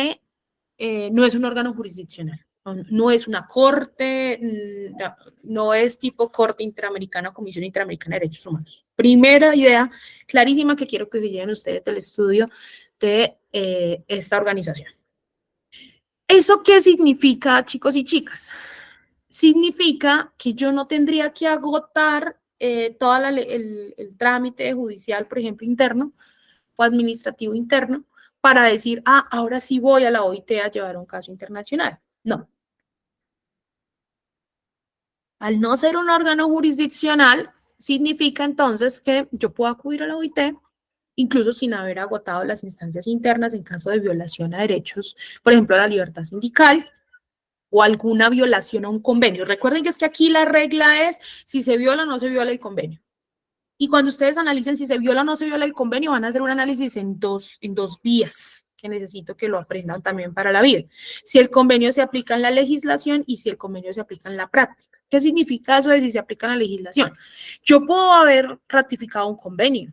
no es un órgano jurisdiccional, no es una corte, no es tipo Corte Interamericana o Comisión Interamericana de Derechos Humanos. Primera idea clarísima que quiero que se lleven ustedes del estudio de esta organización. ¿Eso qué significa, chicos y chicas? Significa que yo no tendría que agotar todo el trámite judicial, por ejemplo, interno o administrativo interno, para decir, ahora sí voy a la OIT a llevar un caso internacional. No. Al no ser un órgano jurisdiccional, significa entonces que yo puedo acudir a la OIT, incluso sin haber agotado las instancias internas en caso de violación a derechos, por ejemplo, a la libertad sindical o alguna violación a un convenio. Recuerden que es que aquí la regla es si se viola o no se viola el convenio. Y cuando ustedes analicen si se viola o no se viola el convenio, van a hacer un análisis en dos vías, que necesito que lo aprendan también para la vida. Si el convenio se aplica en la legislación y si el convenio se aplica en la práctica. ¿Qué significa eso de si se aplica en la legislación? Yo puedo haber ratificado un convenio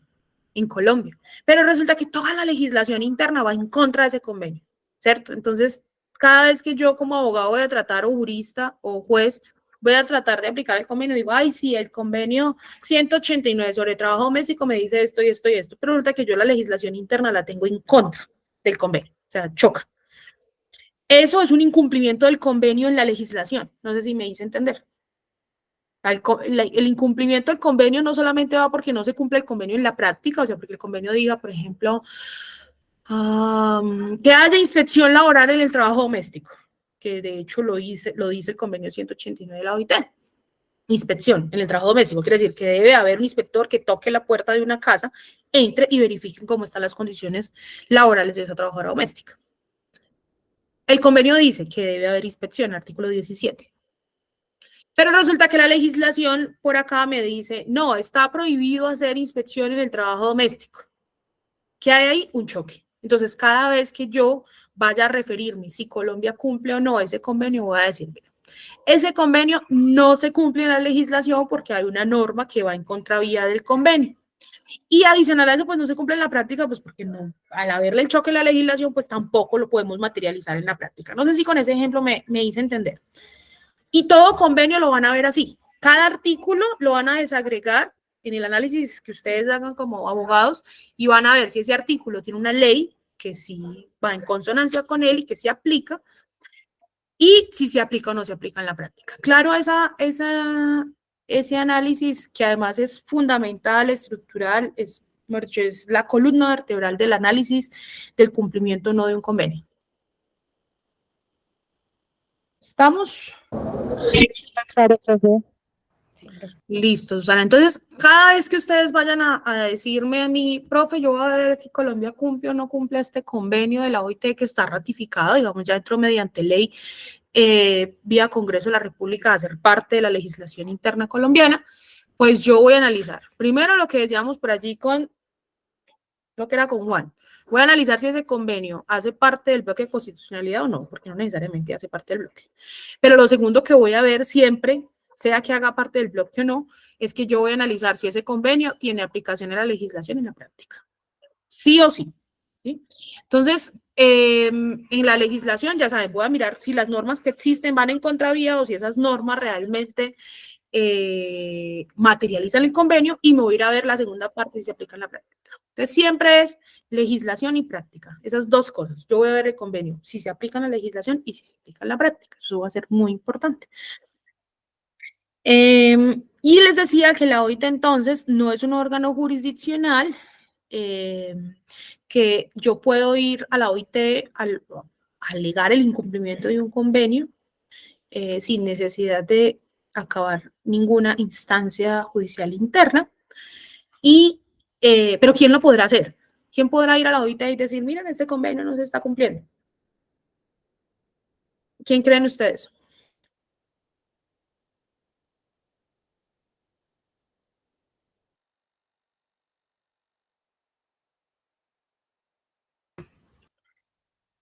en Colombia, pero resulta que toda la legislación interna va en contra de ese convenio, ¿cierto? Entonces, cada vez que yo como abogado voy a tratar, o jurista o juez, voy a tratar de aplicar el convenio, digo, ay, sí, el convenio 189 sobre trabajo doméstico me dice esto y esto y esto, pero resulta que yo la legislación interna la tengo en contra del convenio, o sea, choca. Eso es un incumplimiento del convenio en la legislación, no sé si me hice entender. El incumplimiento del convenio no solamente va porque no se cumple el convenio en la práctica, o sea, porque el convenio diga, por ejemplo, que haya inspección laboral en el trabajo doméstico, que de hecho lo dice el convenio 189 de la OIT. Inspección en el trabajo doméstico quiere decir que debe haber un inspector que toque la puerta de una casa, entre y verifique cómo están las condiciones laborales de esa trabajadora doméstica. El convenio dice que debe haber inspección, artículo 17. Pero resulta que la legislación por acá me dice, no, está prohibido hacer inspección en el trabajo doméstico. ¿Qué hay ahí? Un choque. Entonces, cada vez que yo vaya a referirme si Colombia cumple o no ese convenio, voy a decir, mira, ese convenio no se cumple en la legislación porque hay una norma que va en contravía del convenio. Y adicional a eso, pues no se cumple en la práctica, pues porque no, al haberle el choque en la legislación, pues tampoco lo podemos materializar en la práctica. No sé si con ese ejemplo me hice entender. Y todo convenio lo van a ver así. Cada artículo lo van a desagregar en el análisis que ustedes hagan como abogados y van a ver si ese artículo tiene una ley que sí va en consonancia con él y que se aplica y si se aplica o no se aplica en la práctica. Claro, ese análisis que además es fundamental, estructural, es la columna vertebral del análisis del cumplimiento o no de un convenio. ¿Estamos? Claro, profe. Listo, Susana. Entonces, cada vez que ustedes vayan a decirme a mí, profe, yo voy a ver si Colombia cumple o no cumple este convenio de la OIT que está ratificado, digamos, ya entró mediante ley vía Congreso de la República a ser parte de la legislación interna colombiana, pues yo voy a analizar. Primero lo que decíamos por allí con, lo que era con Juan. Voy a analizar si ese convenio hace parte del bloque de constitucionalidad o no, porque no necesariamente hace parte del bloque. Pero lo segundo que voy a ver siempre, sea que haga parte del bloque o no, es que yo voy a analizar si ese convenio tiene aplicación en la legislación y en la práctica. Sí o sí. ¿Sí? Entonces, en la legislación, ya saben, voy a mirar si las normas que existen van en contravía o si esas normas realmente materializan el convenio, y me voy a ir a ver la segunda parte si se aplica en la práctica. Entonces, siempre es legislación y práctica, esas dos cosas. Yo voy a ver el convenio, si se aplica en la legislación y si se aplica en la práctica. Eso va a ser muy importante. Y les decía que la OIT entonces no es un órgano jurisdiccional, que yo puedo ir a la OIT a alegar el incumplimiento de un convenio sin necesidad de acabar ninguna instancia judicial interna. Pero ¿quién lo podrá hacer? ¿Quién podrá ir a la OIT y decir, miren, este convenio no se está cumpliendo? ¿Quién creen ustedes?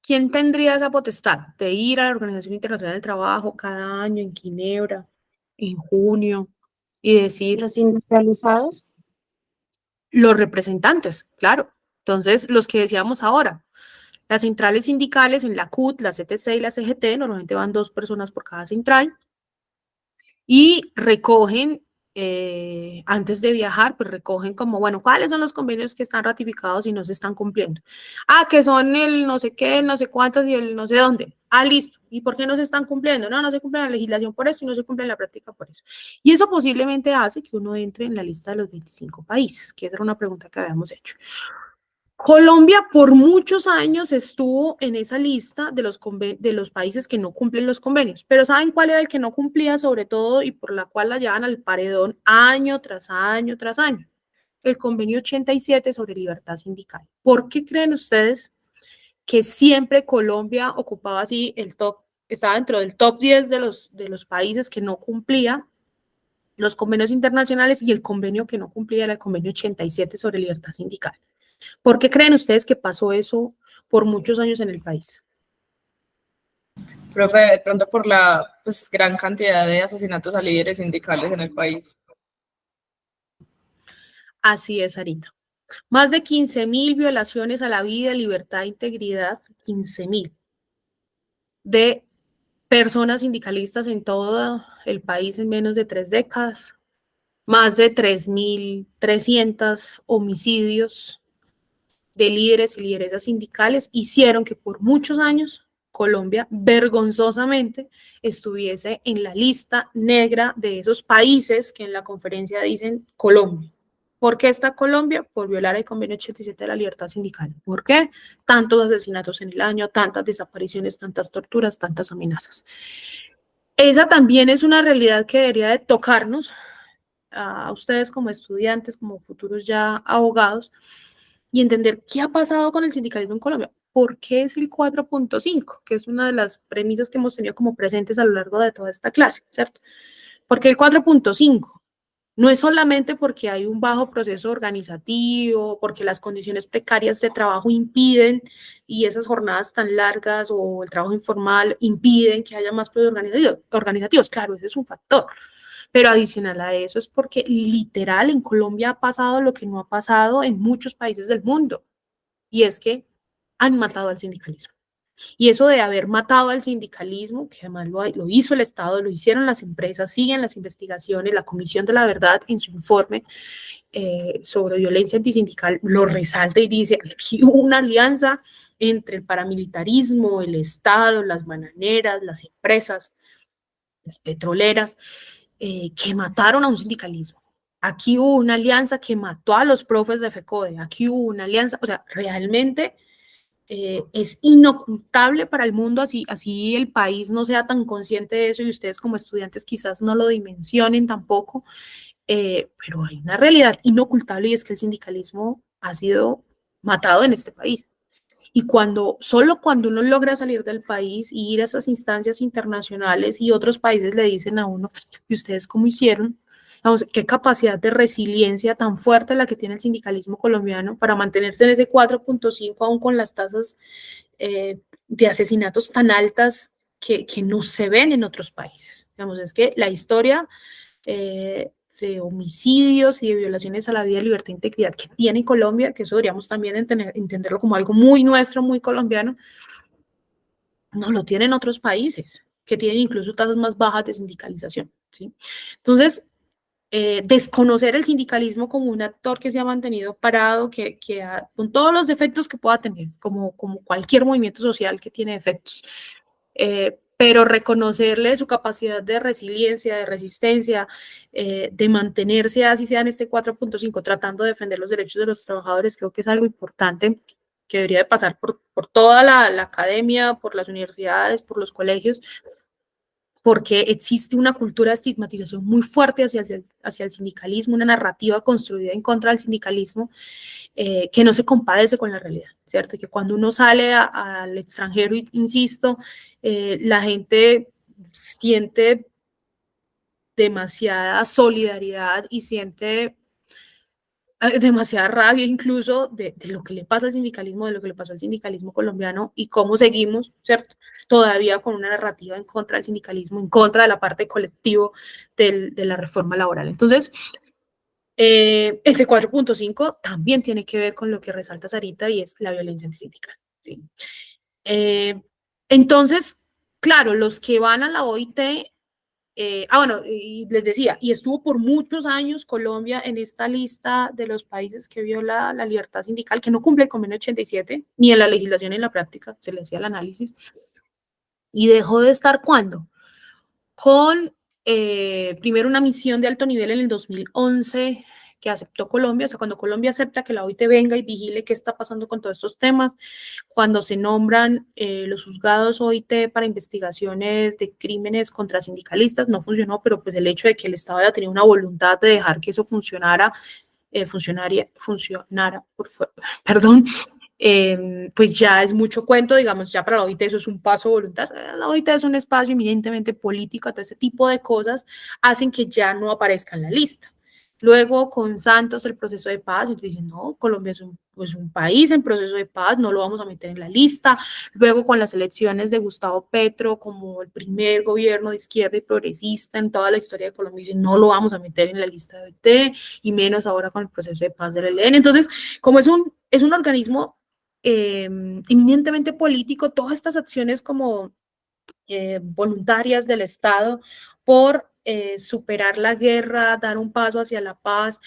¿Quién tendría esa potestad de ir a la Organización Internacional del Trabajo cada año en Ginebra, en junio, y decir... ¿Los sindicalizados? Los representantes, claro. Entonces, los que decíamos ahora, las centrales sindicales en la CUT, la CTC y la CGT, normalmente van 2 personas por cada central, y recogen, antes de viajar, pues recogen como, bueno, ¿cuáles son los convenios que están ratificados y no se están cumpliendo? Ah, que son el no sé qué, el no sé cuántos y el no sé dónde. Ah, listo. ¿Y por qué no se están cumpliendo? No, no se cumple la legislación por esto y no se cumple en la práctica por eso. Y eso posiblemente hace que uno entre en la lista de los 25 países, que era una pregunta que habíamos hecho. Colombia por muchos años estuvo en esa lista de los países que no cumplen los convenios, pero ¿saben cuál era el que no cumplía sobre todo y por la cual la llevan al paredón año tras año tras año? El convenio 87 sobre libertad sindical. ¿Por qué creen ustedes que siempre Colombia ocupaba así el top, estaba dentro del top 10 de los países que no cumplía los convenios internacionales, y el convenio que no cumplía era el convenio 87 sobre libertad sindical? ¿Por qué creen ustedes que pasó eso por muchos años en el país? Profe, de pronto por la gran cantidad de asesinatos a líderes sindicales en el país. Así es, Sarita. Más de 15.000 violaciones a la vida, libertad e integridad, 15.000, de personas sindicalistas en todo el país en menos de 3 décadas. Más de 3.300 homicidios de líderes y lideresas sindicales hicieron que por muchos años Colombia vergonzosamente estuviese en la lista negra de esos países que en la conferencia dicen Colombia. ¿Por qué está Colombia? Por violar el convenio 87 de la libertad sindical. ¿Por qué? Tantos asesinatos en el año, tantas desapariciones, tantas torturas, tantas amenazas. Esa también es una realidad que debería de tocarnos a ustedes como estudiantes, como futuros ya abogados, y entender qué ha pasado con el sindicalismo en Colombia. ¿Por qué es el 4.5? Que es una de las premisas que hemos tenido como presentes a lo largo de toda esta clase, ¿cierto? ¿Por qué el 4.5? No es solamente porque hay un bajo proceso organizativo, porque las condiciones precarias de trabajo impiden, y esas jornadas tan largas o el trabajo informal impiden que haya más procesos organizativos. Claro, ese es un factor. Pero adicional a eso es porque literal en Colombia ha pasado lo que no ha pasado en muchos países del mundo, y es que han matado al sindicalismo. Y eso de haber matado al sindicalismo, que además lo hizo el Estado, lo hicieron las empresas, siguen las investigaciones, la Comisión de la Verdad en su informe sobre violencia antisindical lo resalta y dice, aquí hubo una alianza entre el paramilitarismo, el Estado, las bananeras, las empresas, las petroleras, que mataron a un sindicalismo. Aquí hubo una alianza que mató a los profes de FECODE, aquí hubo una alianza, o sea, realmente es inocultable para el mundo, así el país no sea tan consciente de eso y ustedes como estudiantes quizás no lo dimensionen tampoco, pero hay una realidad inocultable y es que el sindicalismo ha sido matado en este país. Y solo cuando uno logra salir del país y ir a esas instancias internacionales y otros países le dicen a uno, ¿y ustedes cómo hicieron? Vamos, qué capacidad de resiliencia tan fuerte la que tiene el sindicalismo colombiano para mantenerse en ese 4.5 aún con las tasas de asesinatos tan altas que no se ven en otros países. Digamos, es que la historia de homicidios y de violaciones a la vida, libertad e integridad que tiene Colombia, que eso deberíamos también entenderlo como algo muy nuestro, muy colombiano, no lo tienen otros países, que tienen incluso tasas más bajas de sindicalización, ¿sí? Entonces, desconocer el sindicalismo como un actor que se ha mantenido parado, con todos los defectos que pueda tener, como cualquier movimiento social que tiene defectos, pero reconocerle su capacidad de resiliencia, de resistencia, de mantenerse así sea en este 4.5, tratando de defender los derechos de los trabajadores, creo que es algo importante que debería de pasar por toda la academia, por las universidades, por los colegios, porque existe una cultura de estigmatización muy fuerte hacia el sindicalismo, una narrativa construida en contra del sindicalismo que no se compadece con la realidad, ¿cierto? Que cuando uno sale al extranjero, insisto, la gente siente demasiada solidaridad y siente demasiada rabia incluso de lo que le pasa al sindicalismo, de lo que le pasó al sindicalismo colombiano y cómo seguimos, ¿cierto? Todavía con una narrativa en contra del sindicalismo, en contra de la parte colectivo de la reforma laboral. Entonces, ese 4.5 también tiene que ver con lo que resalta Sarita y es la violencia antisindical, ¿sí? Entonces, claro, los que van a la OIT, bueno, y les decía, y estuvo por muchos años Colombia en esta lista de los países que viola la libertad sindical, que no cumple el convenio 87, ni en la legislación ni en la práctica, se le hacía el análisis, y dejó de estar ¿cuándo? Con primero una misión de alto nivel en el 2011 que aceptó Colombia, o sea, cuando Colombia acepta que la OIT venga y vigile qué está pasando con todos estos temas, cuando se nombran los juzgados OIT para investigaciones de crímenes contra sindicalistas, no funcionó, pero pues el hecho de que el Estado haya tenido una voluntad de dejar que eso funcionara, perdón, pues ya es mucho cuento, digamos, ya para la OIT eso es un paso voluntario. La OIT es un espacio eminentemente político, todo ese tipo de cosas hacen que ya no aparezca en la lista. Luego, con Santos, el proceso de paz, entonces dicen, no, Colombia es un país en proceso de paz, no lo vamos a meter en la lista. Luego, con las elecciones de Gustavo Petro, como el primer gobierno de izquierda y progresista en toda la historia de Colombia, dicen, no lo vamos a meter en la lista de OIT, y menos ahora con el proceso de paz del ELN. Entonces, como es un organismo eminentemente político, todas estas acciones como voluntarias del Estado por superar la guerra, dar un paso hacia la paz,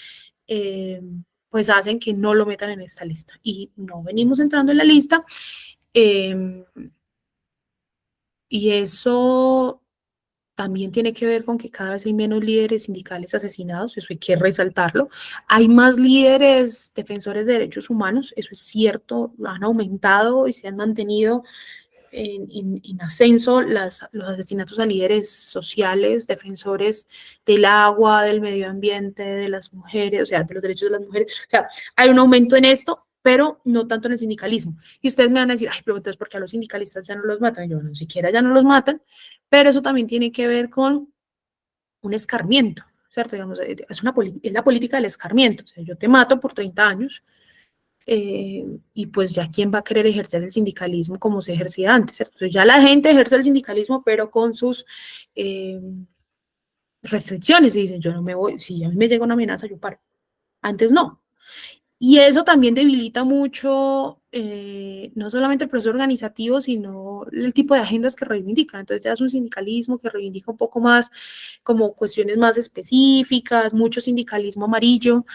pues hacen que no lo metan en esta lista. Y no venimos entrando en la lista. Y eso también tiene que ver con que cada vez hay menos líderes sindicales asesinados, eso hay que resaltarlo. Hay más líderes defensores de derechos humanos, eso es cierto, han aumentado y se han mantenido en ascenso los asesinatos a líderes sociales, defensores del agua, del medio ambiente, de las mujeres, o sea, de los derechos de las mujeres. O sea, hay un aumento en esto, pero no tanto en el sindicalismo. Y ustedes me van a decir, ay, pero entonces, ¿por qué a los sindicalistas ya no los matan? Yo, no, siquiera ya no los matan, pero eso también tiene que ver con un escarmiento, ¿cierto? Digamos, es la política del escarmiento. O sea, yo te mato por 30 años, y pues ya quién va a querer ejercer el sindicalismo como se ejercía antes, ¿cierto? Entonces ya la gente ejerce el sindicalismo, pero con sus restricciones, y dicen, yo no me voy, si a mí me llega una amenaza, yo paro. Antes no. Y eso también debilita mucho, no solamente el proceso organizativo, sino el tipo de agendas que reivindican. Entonces ya es un sindicalismo que reivindica un poco más como cuestiones más específicas, mucho sindicalismo amarillo,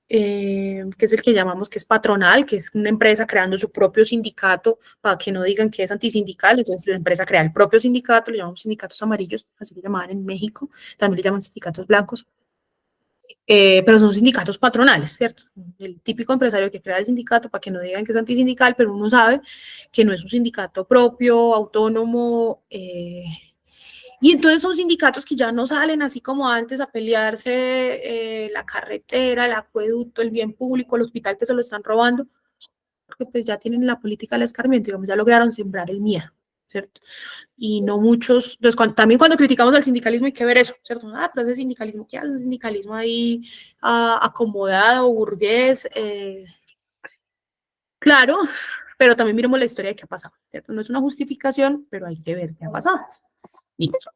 que es el que llamamos que es patronal, que es una empresa creando su propio sindicato para que no digan que es antisindical. Entonces la empresa crea el propio sindicato, le llamamos sindicatos amarillos, así le llamaban en México, también le llaman sindicatos blancos. pero son sindicatos patronales, ¿cierto? El típico empresario que crea el sindicato para que no digan que es antisindical, pero uno sabe que no es un sindicato propio, autónomo, y entonces son sindicatos que ya no salen así como antes a pelearse la carretera, el acueducto, el bien público, el hospital que se lo están robando, porque pues ya tienen la política del escarmiento, digamos, ya lograron sembrar el miedo, ¿cierto? Y no muchos, pues también cuando criticamos al sindicalismo hay que ver eso, ¿cierto? Ah, pero ese sindicalismo, ¿qué hace? Un sindicalismo ahí acomodado, burgués, claro, pero también miremos la historia de qué ha pasado, ¿cierto? No es una justificación, pero hay que ver qué ha pasado. Listo.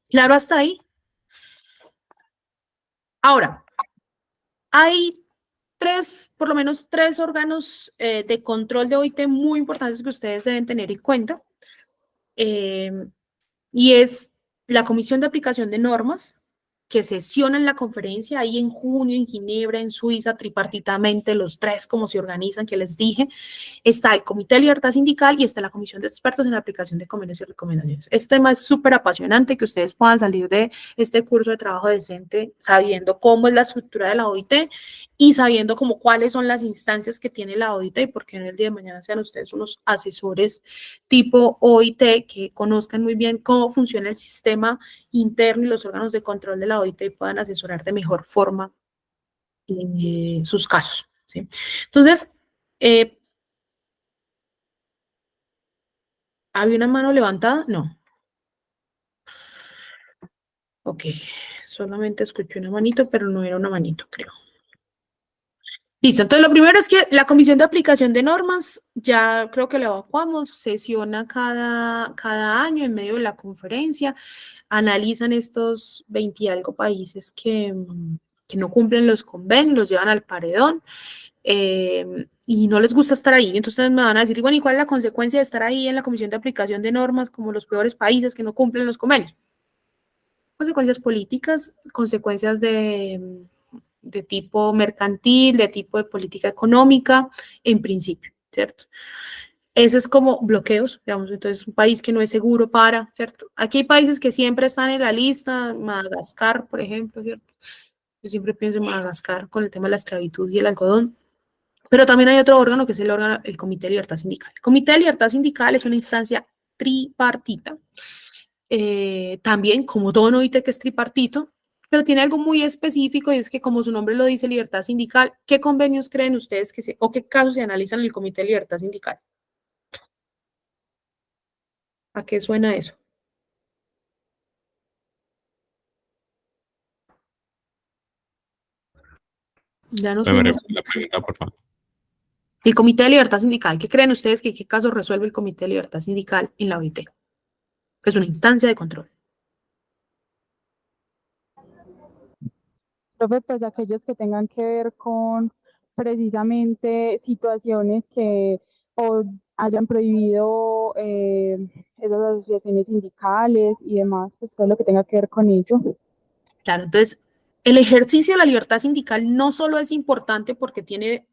Claro, hasta ahí. Ahora, hay por lo menos tres órganos de control de OIT muy importantes que ustedes deben tener en cuenta. Y es la Comisión de Aplicación de Normas, que sesiona en la conferencia ahí en junio en Ginebra, en Suiza, tripartitamente, los tres como se organizan, que les dije. Está el Comité de Libertad Sindical y está la Comisión de Expertos en la Aplicación de Convenios y Recomendaciones. Este tema es súper apasionante, que ustedes puedan salir de este curso de trabajo decente sabiendo cómo es la estructura de la OIT y sabiendo como cuáles son las instancias que tiene la OIT y por qué en el día de mañana sean ustedes unos asesores tipo OIT que conozcan muy bien cómo funciona el sistema interno y los órganos de control de la OIT y puedan asesorar de mejor forma sus casos, ¿sí? Entonces, ¿había una mano levantada? No. Ok, solamente escuché una manito, pero no era una manito, creo. Listo, entonces lo primero es que la Comisión de Aplicación de Normas, ya creo que la evacuamos, sesiona cada año en medio de la conferencia, analizan estos 20 y algo países que no cumplen los convenios, los llevan al paredón y no les gusta estar ahí. Entonces me van a decir, bueno, ¿y cuál es la consecuencia de estar ahí en la Comisión de Aplicación de Normas como los peores países que no cumplen los convenios? Consecuencias políticas, consecuencias de tipo mercantil, de tipo de política económica, en principio, ¿cierto? Ese es como bloqueos, digamos, entonces un país que no es seguro para, ¿cierto? Aquí hay países que siempre están en la lista, Madagascar, por ejemplo, ¿cierto? Yo siempre pienso en Madagascar con el tema de la esclavitud y el algodón, pero también hay otro órgano que es el Comité de Libertad Sindical. El Comité de Libertad Sindical es una instancia tripartita, también como todo no que es tripartito, pero tiene algo muy específico y es que como su nombre lo dice, libertad sindical, ¿qué convenios creen ustedes o qué casos se analizan en el Comité de Libertad Sindical? ¿A qué suena eso? Ya no Me suena. repite la pregunta, por favor. El Comité de Libertad Sindical, ¿qué creen ustedes qué casos resuelve el Comité de Libertad Sindical en la OIT? Es una instancia de control. Profe, pues aquellos que tengan que ver con precisamente situaciones que o hayan prohibido esas asociaciones sindicales y demás, pues todo lo que tenga que ver con eso. Claro, entonces, el ejercicio de la libertad sindical no solo es importante porque tiene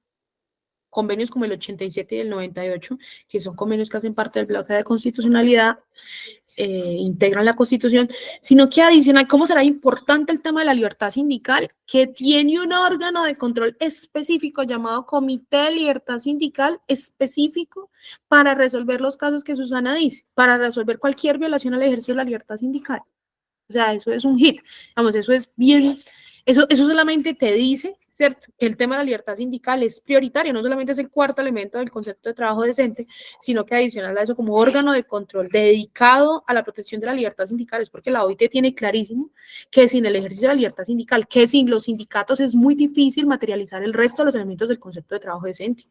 convenios como el 87 y el 98, que son convenios que hacen parte del bloque de constitucionalidad, integran la Constitución, sino que adicional, ¿cómo será importante el tema de la libertad sindical? Que tiene un órgano de control específico llamado Comité de Libertad Sindical específico para resolver los casos que Susana dice, para resolver cualquier violación al ejercicio de la libertad sindical. O sea, eso es un hit. Vamos, eso es bien, eso solamente te dice, ¿cierto? Que el tema de la libertad sindical es prioritario, no solamente es el cuarto elemento del concepto de trabajo decente, sino que adicional a eso como órgano de control dedicado a la protección de la libertad sindical, es porque la OIT tiene clarísimo que sin el ejercicio de la libertad sindical, que sin los sindicatos es muy difícil materializar el resto de los elementos del concepto de trabajo decente.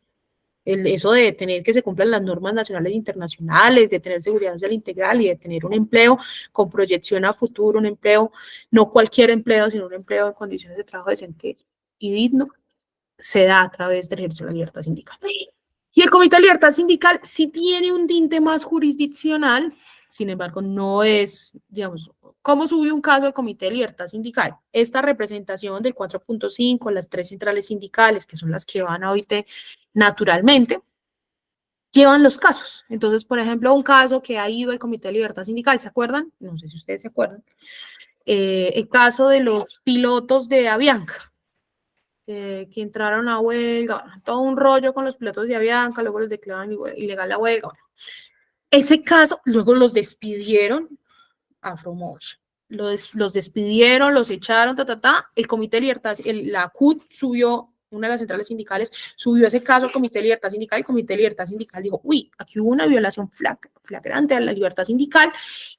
Eso de tener que se cumplan las normas nacionales e internacionales, de tener seguridad social integral y de tener un empleo con proyección a futuro, un empleo, no cualquier empleo, sino un empleo en condiciones de trabajo decente y digno, se da a través del ejercicio de la libertad sindical. Y el Comité de Libertad Sindical sí tiene un tinte más jurisdiccional, sin embargo, no es, digamos, ¿cómo sube un caso al Comité de Libertad Sindical? Esta representación del 4.5, las 3 centrales sindicales, que son las que van a OIT naturalmente, llevan los casos. Entonces, por ejemplo, un caso que ha ido el Comité de Libertad Sindical, ¿se acuerdan? No sé si ustedes se acuerdan. El caso de los pilotos de Avianca, que entraron a huelga, bueno, todo un rollo con los pilotos de Avianca, luego les declararon ilegal la huelga. Bueno. Ese caso, luego los despidieron a Promotion. Los despidieron, los echaron, el Comité de Libertad, la CUT subió, una de las centrales sindicales, subió ese caso al Comité de Libertad Sindical, el Comité de Libertad Sindical dijo, uy, aquí hubo una violación flagrante a la libertad sindical,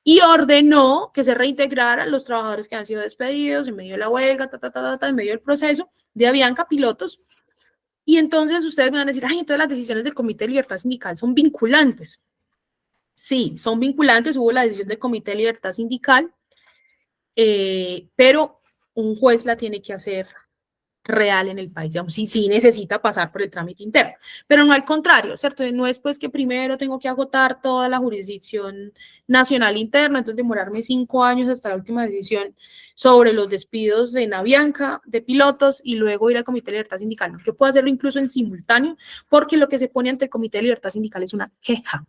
y ordenó que se reintegraran los trabajadores que han sido despedidos en medio de la huelga, en medio del proceso de Avianca, pilotos. Y entonces ustedes me van a decir, ay, entonces las decisiones del Comité de Libertad Sindical son vinculantes. Sí, son vinculantes, hubo la decisión del Comité de Libertad Sindical, pero un juez la tiene que hacer real en el país, digamos, sí necesita pasar por el trámite interno, pero no al contrario, ¿cierto? No es pues que primero tengo que agotar toda la jurisdicción nacional interna, entonces demorarme 5 años hasta la última decisión sobre los despidos en Avianca de pilotos y luego ir al Comité de Libertad Sindical. No, yo puedo hacerlo incluso en simultáneo, porque lo que se pone ante el Comité de Libertad Sindical es una queja,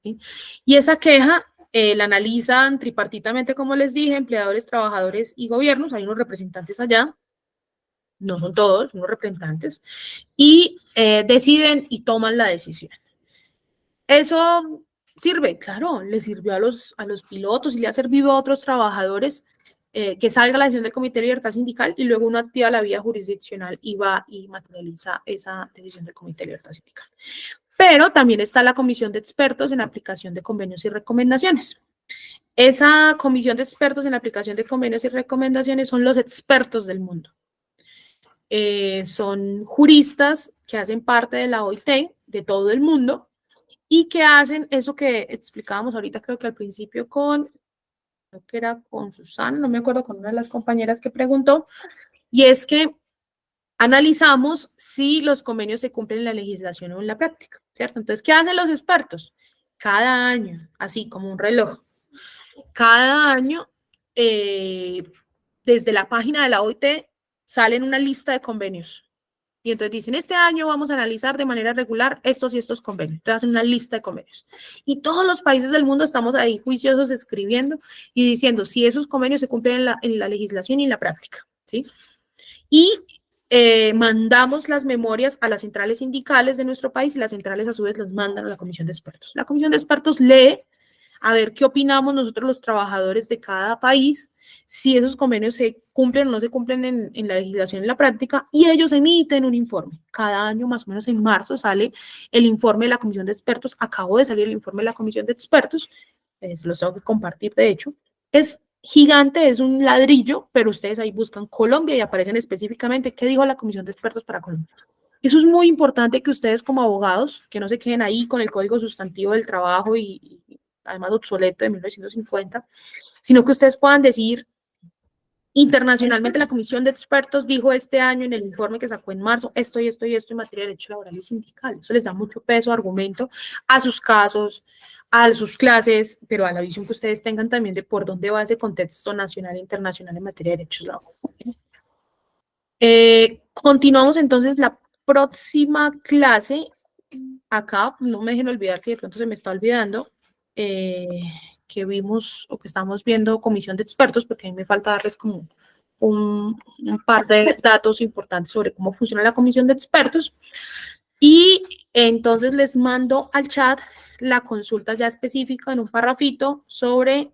¿sí? Y esa queja la analizan tripartitamente, como les dije, empleadores, trabajadores y gobiernos, hay unos representantes allá, no son todos, unos representantes, y deciden y toman la decisión. ¿Eso sirve? Claro, le sirvió a los pilotos y le ha servido a otros trabajadores que salga la decisión del Comité de Libertad Sindical y luego uno activa la vía jurisdiccional y va y materializa esa decisión del Comité de Libertad Sindical. Pero también está la Comisión de Expertos en Aplicación de Convenios y Recomendaciones. Esa Comisión de Expertos en Aplicación de Convenios y Recomendaciones son los expertos del mundo. Son juristas que hacen parte de la OIT, de todo el mundo, y que hacen eso que explicábamos ahorita, creo que al principio creo que era con Susana, no me acuerdo, con una de las compañeras que preguntó, y es que analizamos si los convenios se cumplen en la legislación o en la práctica, ¿cierto? Entonces, ¿qué hacen los expertos? Cada año, así como un reloj, cada año, desde la página de la OIT, salen una lista de convenios. Y entonces dicen, este año vamos a analizar de manera regular estos y estos convenios. Entonces hacen una lista de convenios. Y todos los países del mundo estamos ahí juiciosos escribiendo y diciendo si esos convenios se cumplen en la legislación y en la práctica, ¿sí? Y mandamos las memorias a las centrales sindicales de nuestro país y las centrales a su vez las mandan a la Comisión de Expertos. La Comisión de Expertos lee a ver qué opinamos nosotros los trabajadores de cada país, si esos convenios se cumplen o no se cumplen en la legislación en la práctica, y ellos emiten un informe. Cada año, más o menos en marzo, sale el informe de la Comisión de Expertos. Acabó de salir el informe de la Comisión de Expertos, se los tengo que compartir de hecho. Es gigante, es un ladrillo, pero ustedes ahí buscan Colombia y aparecen específicamente qué dijo la Comisión de Expertos para Colombia. Eso es muy importante que ustedes como abogados, que no se queden ahí con el Código Sustantivo del Trabajo y además obsoleto de 1950, sino que ustedes puedan decir, internacionalmente la Comisión de Expertos dijo este año en el informe que sacó en marzo esto y esto y esto en materia de derecho laboral y sindical. Eso les da mucho peso, argumento a sus casos, a sus clases, pero a la visión que ustedes tengan también de por dónde va ese contexto nacional e internacional en materia de derechos laborales. Continuamos entonces la próxima clase. Acá, no me dejen olvidar si de pronto se me está olvidando, que vimos o que estamos viendo comisión de expertos, porque a mí me falta darles como un par de datos importantes sobre cómo funciona la comisión de expertos. Y entonces les mando al chat la consulta ya específica en un parrafito sobre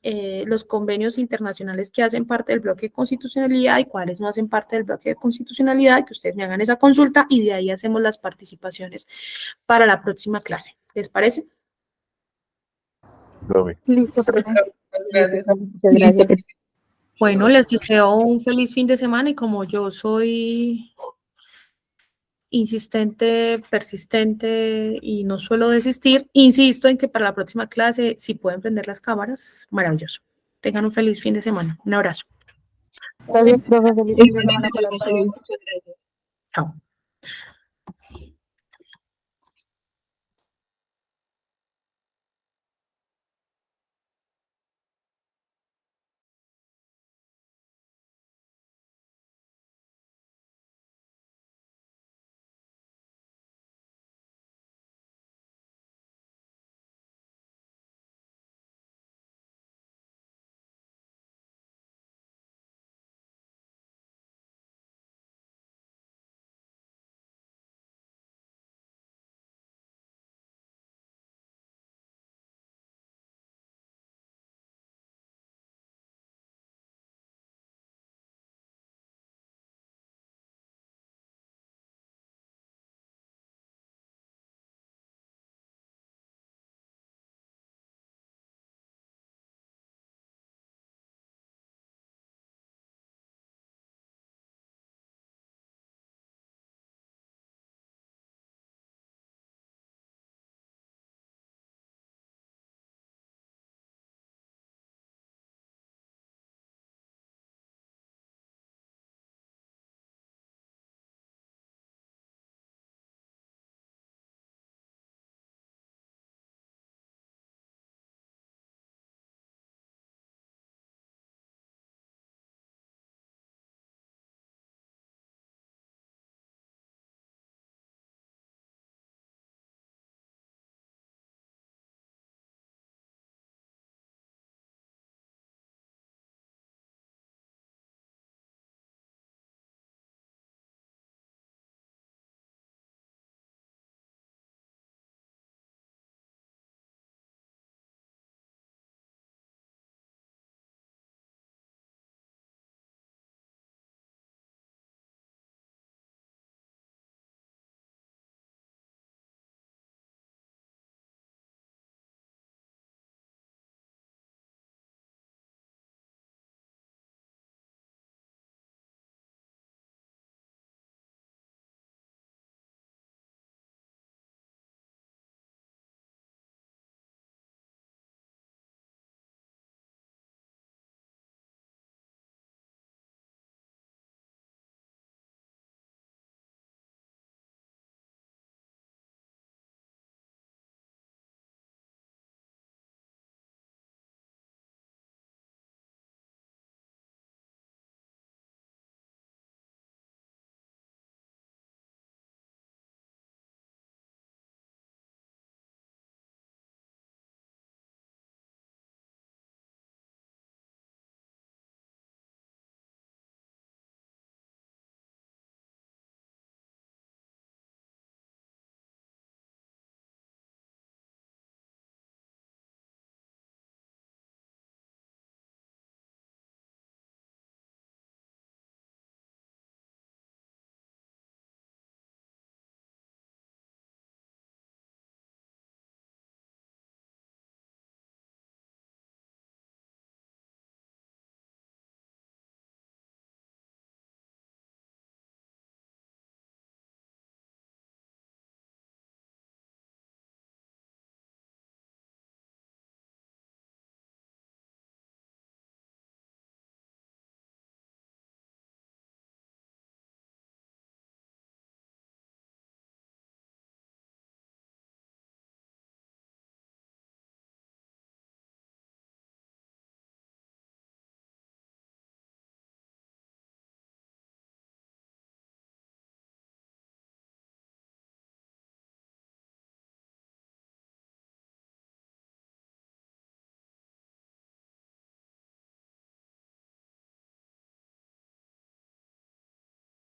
los convenios internacionales que hacen parte del bloque de constitucionalidad y cuáles no hacen parte del bloque de constitucionalidad, que ustedes me hagan esa consulta y de ahí hacemos las participaciones para la próxima clase. ¿Les parece? Listo, profe. Gracias. Muchas gracias. Bueno, les deseo un feliz fin de semana y como yo soy insistente, persistente y no suelo desistir, insisto en que para la próxima clase, si pueden prender las cámaras, maravilloso. Tengan un feliz fin de semana. Un abrazo. Está bien, profe, feliz fin de semana para todos. Chao.